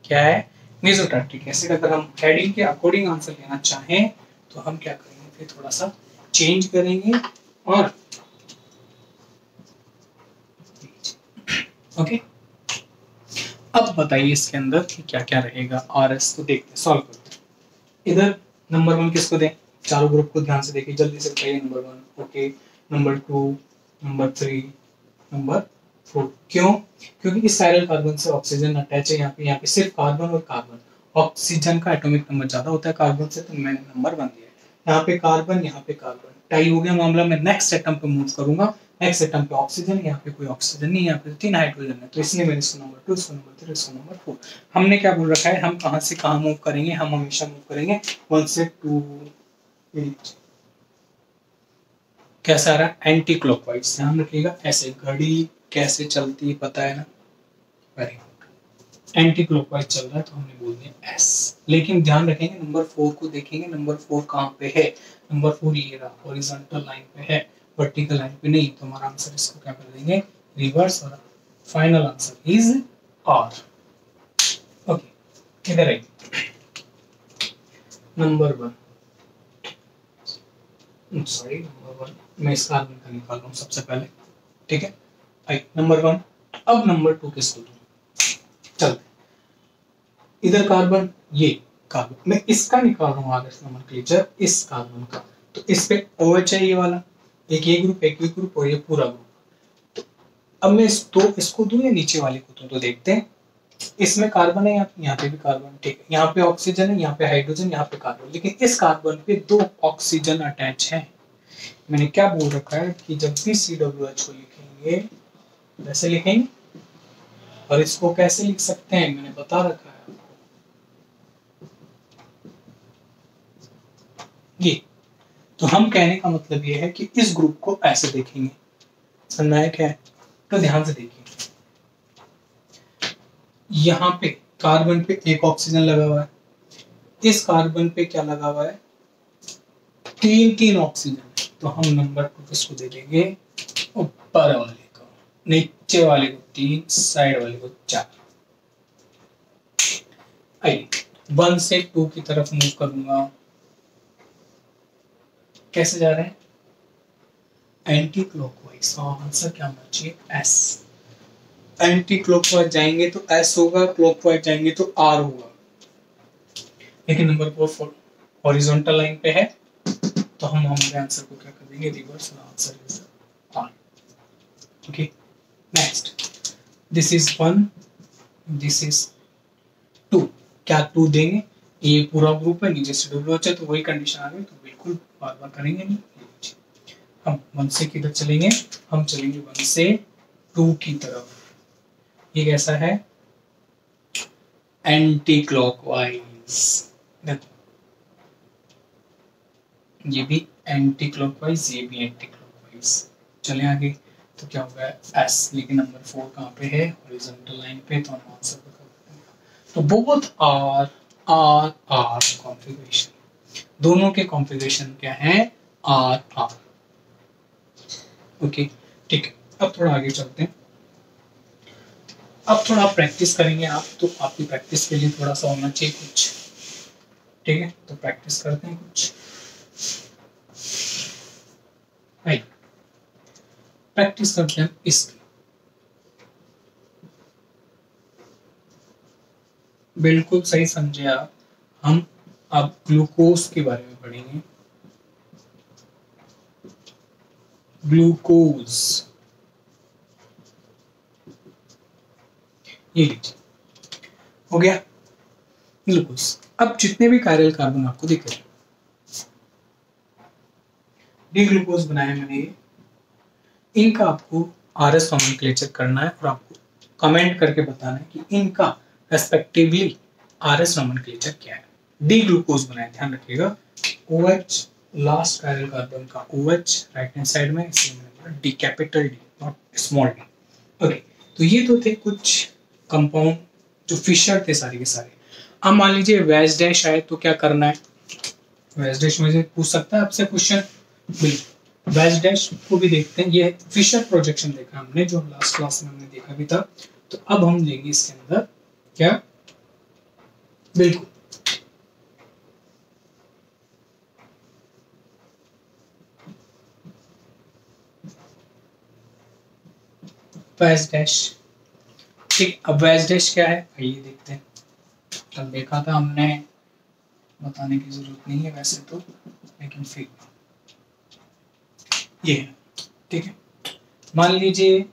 क्या है? Mesotartaric acid. अगर हम हेडिंग के अकॉर्डिंग आंसर लेना चाहें तो हम क्या करेंगे? फिर थोड़ा सा चेंज करेंगे और ओके। अब बताइए इसके अंदर कि क्या क्या रहेगा। आर एस को देखते सॉल्व करते हैं। इधर नंबर 1 किसको दें? चारों ग्रुप को ध्यान से देखिए, जल्दी से बताइए। Number 1 okay, number 2, number 3, number 4। क्यों? क्योंकि इस कायरल कार्बन से ऑक्सीजन अटैच है। यहाँ पे सिर्फ कार्बन और कार्बन, ऑक्सीजन का एटॉमिक नंबर ज्यादा होता है कार्बन से, तो मैंने नंबर 1 दिया है। यहाँ पे कार्बन, यहाँ पे कार्बन, टाई हो गया मामला। मैं नेक्स्ट एटम पे मूव करूंगा, नेक्स्ट एटम पे ऑक्सीजन, यहाँ पे कोई ऑक्सीजन नहीं, यहाँ पे 3 हाइड्रोजन है, तो इसलिए मैंने इसको नंबर 2, इसको नंबर 3, इसको नंबर 4। हमने क्या बोल रखा है? हम कहाँ से कहाँ मूव करेंगे? हम हमेशा मूव करेंगे 1 से 2, 8। कैसा आ रहा है? Anti clockwise. ध्यान रखिएगा, ऐसे घड़ी कैसे चलती है पता है ना? वेरी गुड, एंटी क्लॉकवाइज चल रहा है तो हमने बोल दिया एस। लेकिन ध्यान रखेंगे नंबर 4 को देखेंगे, नंबर 4 कहाँ पे है? नंबर 4 ये रहा, हॉरिजॉन्टल लाइन पे है, वर्टिकल लाइन पे नहीं। तो हमारा आंसर इसको क्या कर देंगे? रिवर्स। और final answer is R. Okay, इधर आइए। नंबर 1, सॉरी नंबर 1 मैं इस कार्बन का निकाल रहा हूँ सबसे पहले, ठीक है? आई नंबर 1। अब नंबर 2 किसको दूं? चलते, इधर कार्बन, ये कार्बन, मैं इसका निकाल रहा हूँ आगे नोमेनक्लेचर, इस कार्बन का। तो इस पे OH है ये वाला, एक ये ग्रुप, एक ये ग्रुप और ये पूरा ग्रुप। तो अब मैं इसको दूं या नीचे वाले को दूं? तो देखते हैं। इसमें कार्बन है, यहाँ पे भी कार्बन, ठीक है। यहाँ पे ऑक्सीजन है, यहाँ पे हाइड्रोजन, यहाँ पे कार्बन, लेकिन इस कार्बन पे 2 ऑक्सीजन अटैच है। मैंने क्या बोल रखा है कि जब भी COH को लिखेंगे वैसे लिखेंगे, और इसको कैसे लिख सकते हैं मैंने बता रखा है ये। तो हम कहने का मतलब ये है कि इस ग्रुप को ऐसे देखेंगे। समझ आया क्या है? तो ध्यान से देखिए, यहाँ पे कार्बन पे एक ऑक्सीजन लगा हुआ है, इस कार्बन पे क्या लगा हुआ है, 3 ऑक्सीजन, तो हम नंबर 2 किसको दे देंगे, ऊपर वाले को, नीचे वाले को 3, साइड वाले को 4। आइए 1 से 2 की तरफ मूव करूंगा, कैसे जा रहे हैं, एंटी क्लॉकवाइज, आंसर क्या होना चाहिए, एस। एंटी क्लॉकवाइज जाएंगे तो एस होगा, क्लॉकवाइज जाएंगे तो आर होगा, लेकिन नंबर 4 हॉरिजॉन्टल लाइन पे है, तो हम हमारे आंसर को क्या कर देंगे, reverse, answer is R. Okay, next, this is 1, this is 2, क्या 2 देंगे, ये पूरा ग्रुप है, नीचे से डब्ल्यू अच्छा, तो वही कंडीशन आ गई, तो बिल्कुल बार बार करेंगे नहीं। हम 1 से किधर चलेंगे, हम चलेंगे 1 से 2 की तरफ, ये कैसा है, एंटी क्लॉकवाइज, ये भी एंटी क्लॉकवाइज, ये भी एंटी क्लॉकवाइज। चले आगे, तो क्या होगा, एस, लेकिन नंबर 4 कहाँ पे है, हॉरिजॉन्टल लाइन पे, तो हम आंसर को कर देंगे। तो बोथ आर कॉन्फ़िगरेशन, दोनों के कॉन्फ़िगरेशन क्या है, आर। ओके, ठीक है, अब थोड़ा आगे चलते हैं, अब थोड़ा प्रैक्टिस करेंगे आप, तो आपकी प्रैक्टिस के लिए थोड़ा सा होना चाहिए कुछ, ठीक है, तो प्रैक्टिस करते हैं कुछ, प्रैक्टिस करते हैं इसकी, बिल्कुल सही समझे आप। हम अब ग्लूकोज के बारे में पढ़ेंगे, ग्लूकोज, ये लीजिए, हो गया ग्लूकोज। अब जितने भी कायरल कार्बन आपको दिख रहे हैं, डी ग्लूकोज बनाया मैंने ये, इनका आपको आरएस नोमेनक्लेचर करना है और आपको कमेंट करके बताना है कि इनका रेस्पेक्टिवली आरएस नोमेनक्लेचर क्या है। डी ग्लूकोज बनाया, ध्यान रखिएगा, OH लास्ट कायरल कार्बन का OH राइट हैंड साइड में, इसलिए मैंने D, capital D, not small D. Okay, तो ये तो थे कुछ कंपाउंड जो फिशर थे सारे के सारे। अब मान लीजिए वैज डैश आए तो क्या करना है, वैज डैश में से पूछ सकता है आपसे क्वेश्चन, बिल्कुल वैज डैश को भी देखते हैं। ये फिशर प्रोजेक्शन देखा हमने, जो लास्ट क्लास में हमने देखा भी था, तो अब हम लेंगे इसके अंदर क्या, बिल्कुल वैज डैश, ठीक। अब वैज डैश क्या है, आइए देखते हैं, कल देखा था हमने, बताने की जरूरत नहीं है वैसे तो, लेकिन फिर ये है, ठीक है। मान लीजिए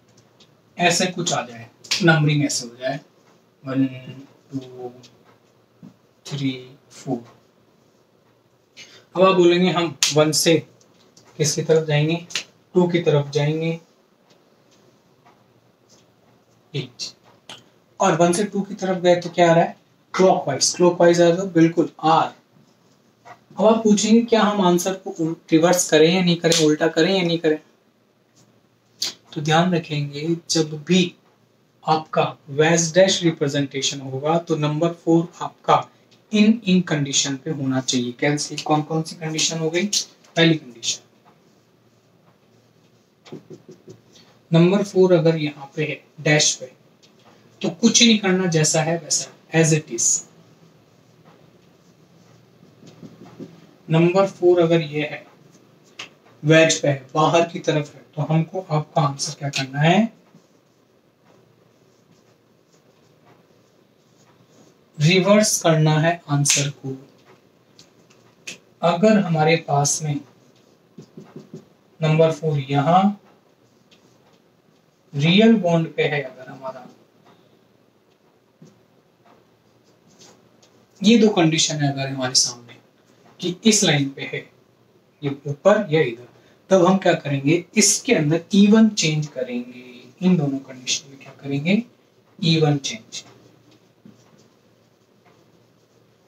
ऐसे कुछ आ जाए, नंबरिंग ऐसे हो जाए 1 2 3 4, अब आप बोलेंगे हम 1 से किसकी तरफ जाएंगे, 2 की तरफ जाएंगे, और 1 से 2 की तरफ गए तो क्या आ रहा है, क्लॉकवाइज, क्लॉकवाइज आ रहा है, बिल्कुल आर। अब आप पूछेंगे क्या हम आंसर को रिवर्स करें या नहीं करें, उल्टा करें या नहीं करें, तो ध्यान रखेंगे जब भी आपका वैज डैश रिप्रेजेंटेशन होगा तो नंबर 4 आपका इन कंडीशन पे होना चाहिए। कैसे, कौन कौन सी कंडीशन हो गई, पहली कंडीशन, नंबर 4 अगर यहाँ पे है डैश पे, तो कुछ नहीं करना, जैसा है वैसा एज इट इज। नंबर 4 अगर ये है वेज पे है, बाहर की तरफ है, तो हमको आपका आंसर क्या करना है, रिवर्स करना है आंसर को। अगर हमारे पास में नंबर 4 यहां रियल बॉन्ड पे है, अगर हमारा, ये दो कंडीशन है अगर हमारे सामने कि इस लाइन पे है, ये ऊपर या इधर, तब हम क्या करेंगे, इसके अंदर इवन चेंज करेंगे, इन दोनों कंडीशन में क्या करेंगे, इवन चेंज।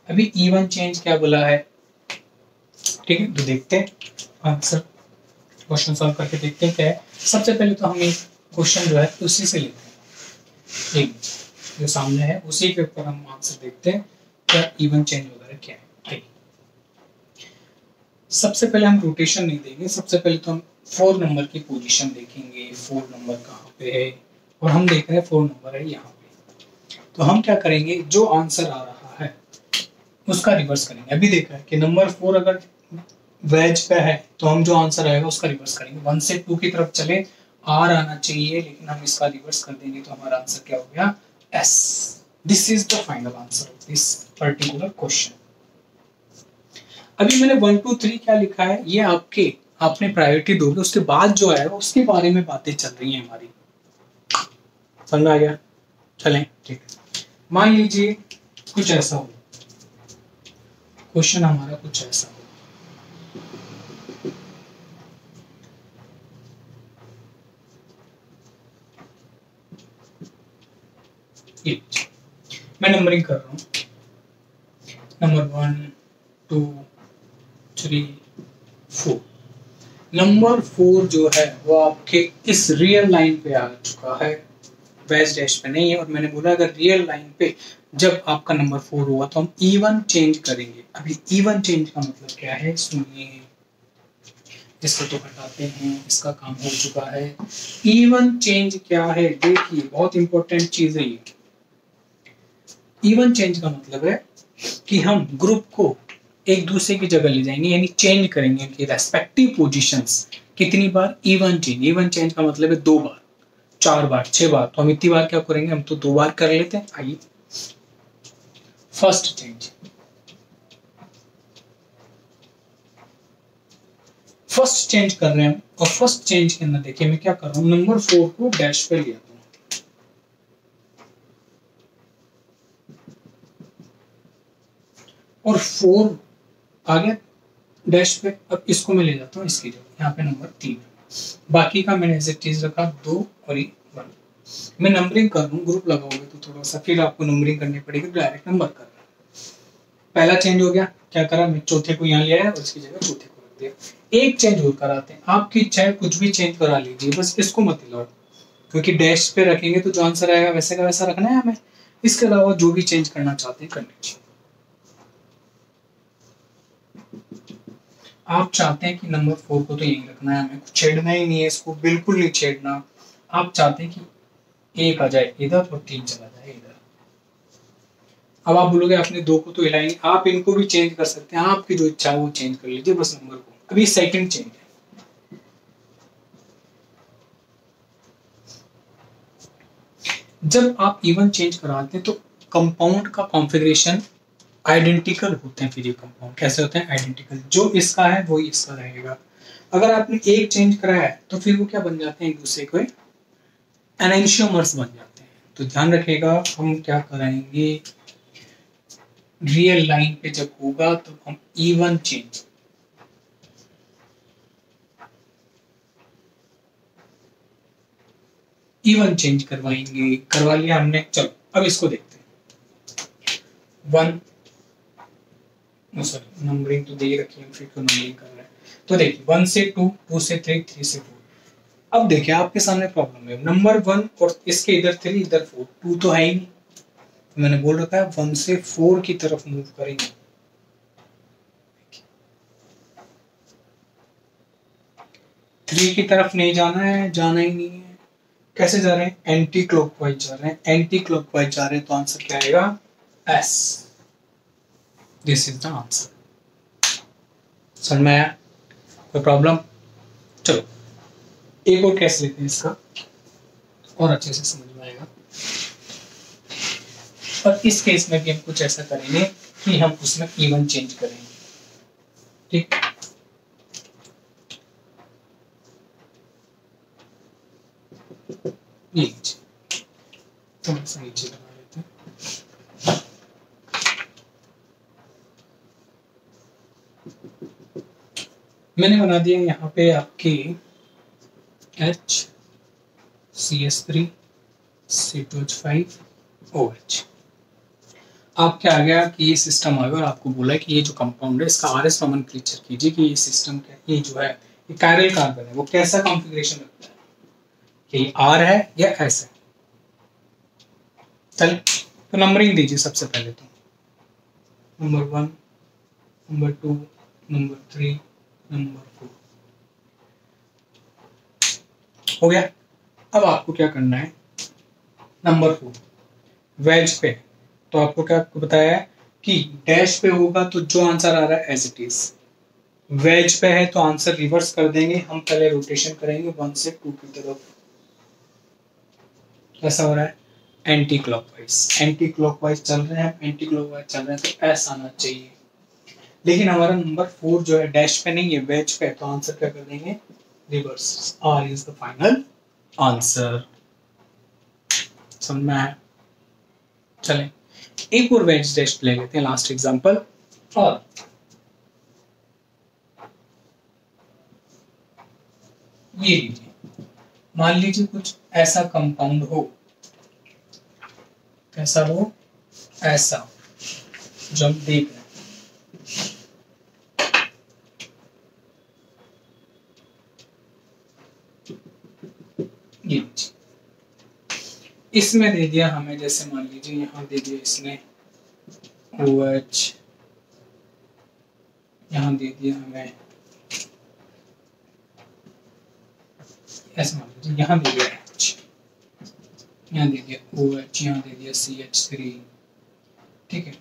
अभी इवन चेंज क्या बोला है, ठीक है, तो देखते हैं आंसर, क्वेश्चन सॉल्व करके देखते हैं क्या है। सबसे पहले तो हम एक क्वेश्चन जो है उसी से लेते हैं, एक जो सामने है उसी के ऊपर हम आंसर देखते हैं क्या इवन चेंज वगैरह क्या है। सबसे पहले हम रोटेशन नहीं देंगे, सबसे पहले तो हम 4 नंबर की पोजीशन देखेंगे, 4 नंबर कहाँ पे है, और हम देख रहे हैं 4 नंबर है यहाँ पे। तो हम क्या करेंगे, जो आंसर आ रहा है उसका रिवर्स करेंगे। अभी देखा है कि नंबर 4 अगर वेज पे है तो हम जो आंसर आएगा उसका रिवर्स करेंगे। 1 से 2 की तरफ चले, आर आना चाहिए, लेकिन हम इसका रिवर्स कर देंगे तो हमारा आंसर क्या हो गया, S. This is the final answer of this particular question. अभी मैंने 1 2 3 क्या लिखा है, ये आपने प्रायोरिटी दोगे, उसके बाद जो आएगा उसके बारे में बातें चल रही हैं हमारी। समझ में आ गया? चलें, ठीक है। मान लीजिए कुछ ऐसा हो, क्वेश्चन हमारा कुछ ऐसा हो, ये मैं नंबरिंग कर रहा हूँ, नंबर 1 2 3 4। नंबर 4 जो है वो आपके इस रियल लाइन पे आ चुका है, बेस डैश पे नहीं है। और मैंने बोला अगर रियल लाइन पे जब आपका नंबर 4 हुआ तो हम इवन चेंज करेंगे। अभी इवन चेंज का मतलब क्या है, सुनिए, इसको तो हटाते हैं, इसका काम हो चुका है। इवन चेंज क्या है, देखिए बहुत इंपॉर्टेंट चीज है ये। इवन चेंज का मतलब है कि हम ग्रुप को एक दूसरे की जगह ले जाएंगे, यानी चेंज करेंगे उनकी रेस्पेक्टिव पोजीशंस। कितनी बार, इवन चेंज। इवन चेंज का मतलब है 2 बार, 4 बार, 6 बार। तो हम इतनी बार क्या करेंगे, हम तो 2 बार कर लेते हैं। आइए, फर्स्ट चेंज, फर्स्ट चेंज कर रहे हैं हम। और फर्स्ट चेंज के अंदर देखिए मैं क्या कर रहा हूं, नंबर 4 को डैश पे लिया हूं, और 4 आ गया डैश पे। अब इसको मैं ले जाता हूँ इसकी जगह, यहाँ पे नंबर 3। बाकी का मैंने ऐसे चीज रखा 2 और 1। मैं नंबरिंग कर रहा हूँ, ग्रुप लगाओगे तो थोड़ा सा फिर आपको नंबरिंग करनी पड़ेगी, डायरेक्ट नंबर कर रहा है। पहला चेंज हो गया, क्या करा, मैं चौथे को यहाँ ले आया और इसकी जगह चौथे को रख दिया। एक चेंज और कराते हैं, आपकी इच्छा है कुछ भी चेंज करा लीजिए, बस इसको मत हिलाओ, क्योंकि डैश पे रखेंगे तो जो आंसर आएगा वैसे का वैसा रखना है हमें। इसके अलावा जो भी चेंज करना चाहते हैं कर लीजिए। आप चाहते हैं कि नंबर 4 को तो यही रखना है, हमें छेड़ना ही नहीं है, इसको बिल्कुल नहीं छेड़ना। आप चाहते हैं कि 1 आ जाए इधर और 3 चला जाए इधर। अब आप बोलोगे आपने 2 को तो हिला ही नहीं, आप इनको भी चेंज कर सकते हैं, आपकी जो इच्छा है वो चेंज कर लीजिए, बस नंबर को। अभी सेकंड चेंज है, जब आप इवन चेंज कराते हैं तो कंपाउंड का कॉन्फ़िगरेशन आइडेंटिकल होते हैं। फिर ये कंपाउंड कैसे होते हैं, आइडेंटिकल। जो इसका है वही इसका रहेगा। अगर आपने एक चेंज कराया है तो फिर वो क्या बन जाते हैं, एक दूसरे को एनेंशियोमर्स बन जाते हैं। तो ध्यान रखिएगा, हम क्या कराएंगे, रियल लाइन पे जब होगा तो हम इवन चेंज, इवन चेंज करवाएंगे। करवा लिया हमने, चलो अब इसको देखते हैं। 1, सॉरी नंबरिंग तो दे रखी है, फिर तो नंबरिंग कर रहे हैं। तो देखिए 1 से 2, 2 से 3, 3 से 4। अब देखिए आपके सामने प्रॉब्लम है, नंबर 1 और इसके इधर 3 इधर 4, 2 तो है ही नहीं। तो मैंने बोल रखा है 1 से 4 की तरफ मूव करेंगे। 3 की तरफ नहीं जाना है, जाना ही नहीं है। कैसे जा रहे हैं, एंटी क्लॉकवाइज जा रहे हैं। एंटी क्लॉकवाइज जा रहे हैं तो आंसर क्या आएगा, S. This is the answer. समझ में आया, कोई प्रॉब्लम? चलो एक और कैसे लेते हैं इसका, और अच्छे से समझ में आएगा। और इस केस में भी हम कुछ ऐसा करेंगे कि हम उसमें इवन चेंज करेंगे, ठीक। ये थोड़ा सा नीचे लगा लेते हैं। मैंने बना दिया यहाँ पे आपकी HCS3 C2H5 OH। आप क्या आ गया कि ये सिस्टम आ गया और आपको बोला है कि ये जो कंपाउंड है इसका RS नोमेनक्लेचर कीजिए कि ये सिस्टम क्या, ये जो है ये कायरल कार्बन है, वो कैसा कॉन्फ़िगरेशन रखता है, कि ये R है या S है। चल तो नंबरिंग दीजिए सबसे पहले तो, नंबर 1, नंबर 2, नंबर 3, नंबर 4 हो गया। अब आपको क्या करना है, नंबर 4 वेज पे, तो आपको क्या बताया है कि डैश पे होगा तो जो आंसर आ रहा है एज इट इज, वेज पे है तो आंसर रिवर्स कर देंगे हम, पहले रोटेशन करेंगे 1 से 2 की तरफ। ऐसा हो रहा है एंटी क्लॉकवाइज चल रहे हैं, एंटी क्लॉकवाइज चल रहे हैं, तो ऐसा आना चाहिए। लेकिन हमारा नंबर 4 जो है डैश पे नहीं है, वेज पे, तो आंसर क्या कर देंगे, reverse. R is the final answer. समझ में आया? चलें एक और वेज टेस्ट ले लेते हैं, लास्ट एग्जांपल। और ये लीजिए, मान लीजिए कुछ ऐसा कंपाउंड हो, कैसा हो, ऐसा जो हम देख रहे हैं, ये लीजिए, इसमें दे दिया हमें, जैसे मान लीजिए यहाँ दे दिया इसने OH, यहाँ दे दिया हमें, ऐसे मान लीजिए यहाँ दे दिया H, यहाँ दे दिया OH, यहाँ दे दिया CH3, ठीक है,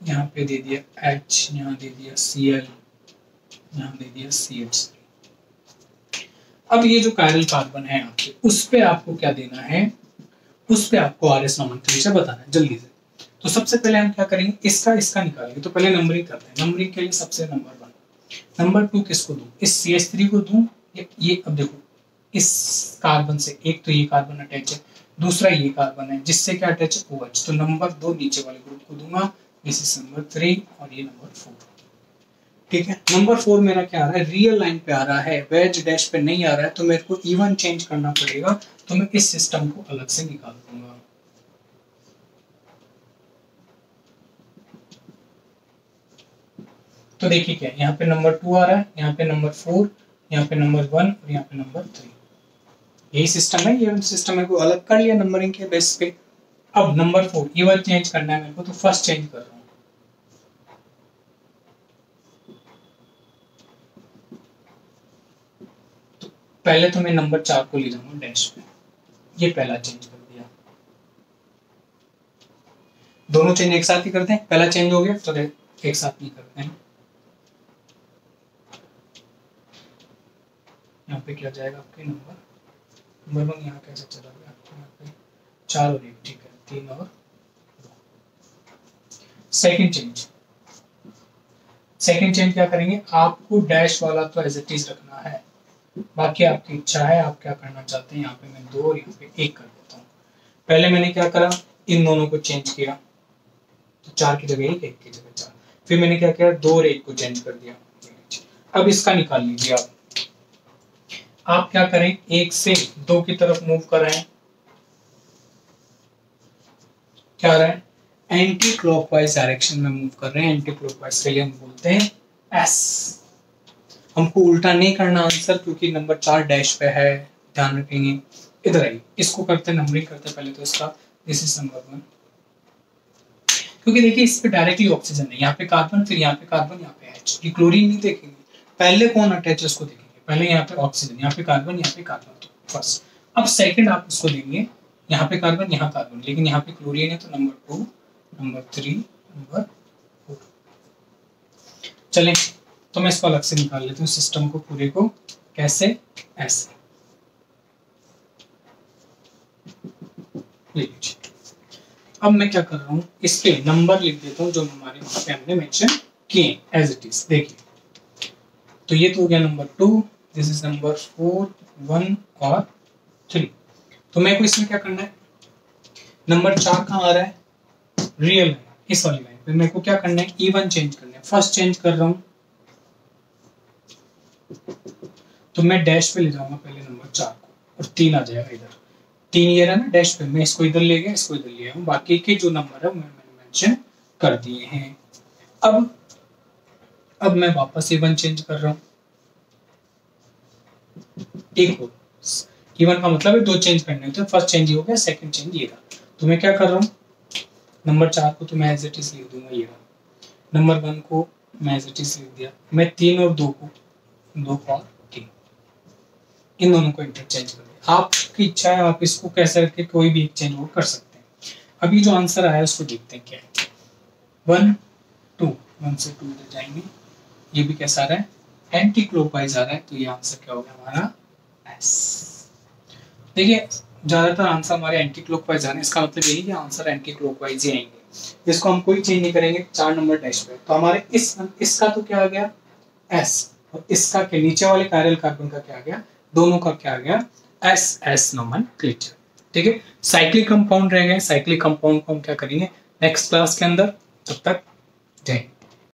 यहाँ पे दे दिया H, यहाँ दे दिया Cl, यहाँ दे दिया CH3। अब ये जो कायरल कार्बन है आपके, उस पे आपको क्या देना है, उस पे आपको RS नोमेनक्लेचर बताना है जल्दी से। तो सबसे पहले हम क्या करेंगे, इसका निकालेंगे। तो पहले नंबरिंग करते हैं। नंबरिंग के लिए सबसे नंबर 1, नंबर 2 किसको दूं, इस CH3 को दूं, ये अब देखो इस कार्बन से एक तो ये कार्बन अटैच है, दूसरा ये कार्बन है जिससे क्या अटैच है OH, तो नंबर 2 नीचे वाले ग्रुप को दूंगा, दिस इज नंबर 3 और ये नंबर 4। ठीक है, नंबर 4 मेरा क्या आ रहा है, रियल लाइन पे आ रहा है, वेज डैश पे नहीं आ रहा है, तो मेरे को इवन चेंज करना पड़ेगा, तो मैं इस सिस्टम को अलग से निकाल दूंगा। तो देखिए क्या, यहाँ पे नंबर 2 आ रहा है, यहाँ पे नंबर 4, यहाँ पे नंबर 1 और यहाँ पे नंबर 3, यही सिस्टम है। ये सिस्टम है को अलग कर लिया नंबरिंग के बेस पे। अब नंबर 4 इवन चेंज करना है मेरे को, तो फर्स्ट चेंज कर रहा हूँ। तो पहले तो मैं नंबर 4 को ले जाऊंगा डैश पे, ये पहला चेंज कर दिया। दोनों चेंज एक साथ ही करते हैं, पहला चेंज हो गया तो एक साथ नहीं करते हैं। यहाँ पे क्या जाएगा आपके नंबर 1, यहाँ कैसे चला गया, यहाँ पे 4 और 1, ठीक है, 3 और 2। सेकंड चेंज क्या करेंगे, आपको डैश वाला तो एज इट इज रखना है, बाकी आपकी इच्छा है आप क्या करना चाहते हैं। यहाँ पे मैं 2 और यहाँ पे 1 कर देता हूँ। पहले मैंने क्या करा, इन दोनों को चेंज किया, तो 4 की जगह 1, 1 की जगह 4। फिर मैंने क्या किया, 2 और 1 को चेंज कर दिया। अब इसका निकाल लीजिए आप क्या करें, 1 से 2 की तरफ मूव कर रहे हैं, क्या रहा है, एंटी क्लॉकवाइज डायरेक्शन में मूव कर रहे हैं। एंटी क्लॉकवाइज के लिए हम बोलते हैं S। हमको उल्टा नहीं करना आंसर, क्योंकि नंबर 4 डैश पे है, ध्यान रखेंगे। इधर आइए, इसको करते नंबरिंग करते पहले तो इसका, दिस इज नंबर 1, क्योंकि देखिए इस पे डायरेक्टली ऑक्सीजन है, यहाँ पे कार्बन, फिर यहाँ पे कार्बन, यहाँ पे H। ये क्लोरीन नहीं देखेंगे, पहले कौन अटैच है उसको देखेंगे। पहले यहाँ पे ऑक्सीजन, यहाँ पे कार्बन, यहाँ पे कार्बन, तो फर्स्ट। अब सेकंड आप उसको देंगे, यहाँ पे कार्बन, यहाँ कार्बन, लेकिन यहाँ पे क्लोरीन है, तो नंबर 2, नंबर 3, नंबर 4। चलें, तो मैं इसको अलग से निकाल लेता हूँ सिस्टम को पूरे को। कैसे, ऐसे। अब मैं क्या कर रहा हूँ, इस पे नंबर लिख देता हूँ जो हमारे वहां पे हमने मेंशन किए एज इट इज। देखिए, तो ये तो हो गया नंबर 2, दिस इज नंबर 4, 1 और 3। तो मेरे को इसमें क्या करना है, नंबर 4 कहाँ आ रहा है, रियल है, इस वाली लाइन पे। मेरे को क्या करना है, इवन चेंज करना है। फर्स्ट चेंज कर रहा हूँ, तो मैं डैश पे ले जाऊंगा पहले नंबर 4 को, और 3 आ जाएगा इधर। 3 ये रहा ना डैश पे, मैं इसको इधर ले गया, इसको इधर ले आया, बाकी के जो नंबर है मैंने मेंशन कर दिए हैं। अब मैं वापस इवन चेंज कर रहा हूँ, एक और। इवन का मतलब है 2 चेंज करने होते हैं। फर्स्ट चेंज हो गया, सेकंड चेंज ये रहा। तो मैं क्या कर रहा हूँ, नंबर 4 को तो मैं एज इट इज लिख दूंगा, ये रहा। नंबर 1 को मैं एज इट इज लिख दिया। मैं 3 और 2 को 2 और 3, इन दोनों को इंटरचेंज कर दिया। आपकी इच्छा है, आप इसको कैसे रखें, कोई भी चेंज वो कर सकते हैं। अभी जो आंसर आया उसको देखते हैं क्या है। 1 2, 1 से 2 इधर जाएंगे, ये भी कैसा आ रहा है, एंटी क्लॉकवाइज आ रहा है, तो ये आंसर क्या होगा हमारा एस। देखिए ज्यादातर आंसर हमारे एंटी क्लॉकवाइज आ रहे हैं, इसका मतलब यही कि आंसर एंटी क्लॉकवाइज ही आएंगे। इसको हम कोई चेंज नहीं करेंगे 4 नंबर टेस्ट पे। तो हमारे इसका तो क्या आ गया एस, और इसका के नीचे वाले कायरल कार्बन का क्या आ गया, दोनों का क्या आ गया एस एस नोमेनक्लेचर। ठीक है, साइक्लिक कंपाउंड रह गए, साइक्लिक कंपाउंड को हम क्या करेंगे नेक्स्ट क्लास के अंदर। तब तक जय।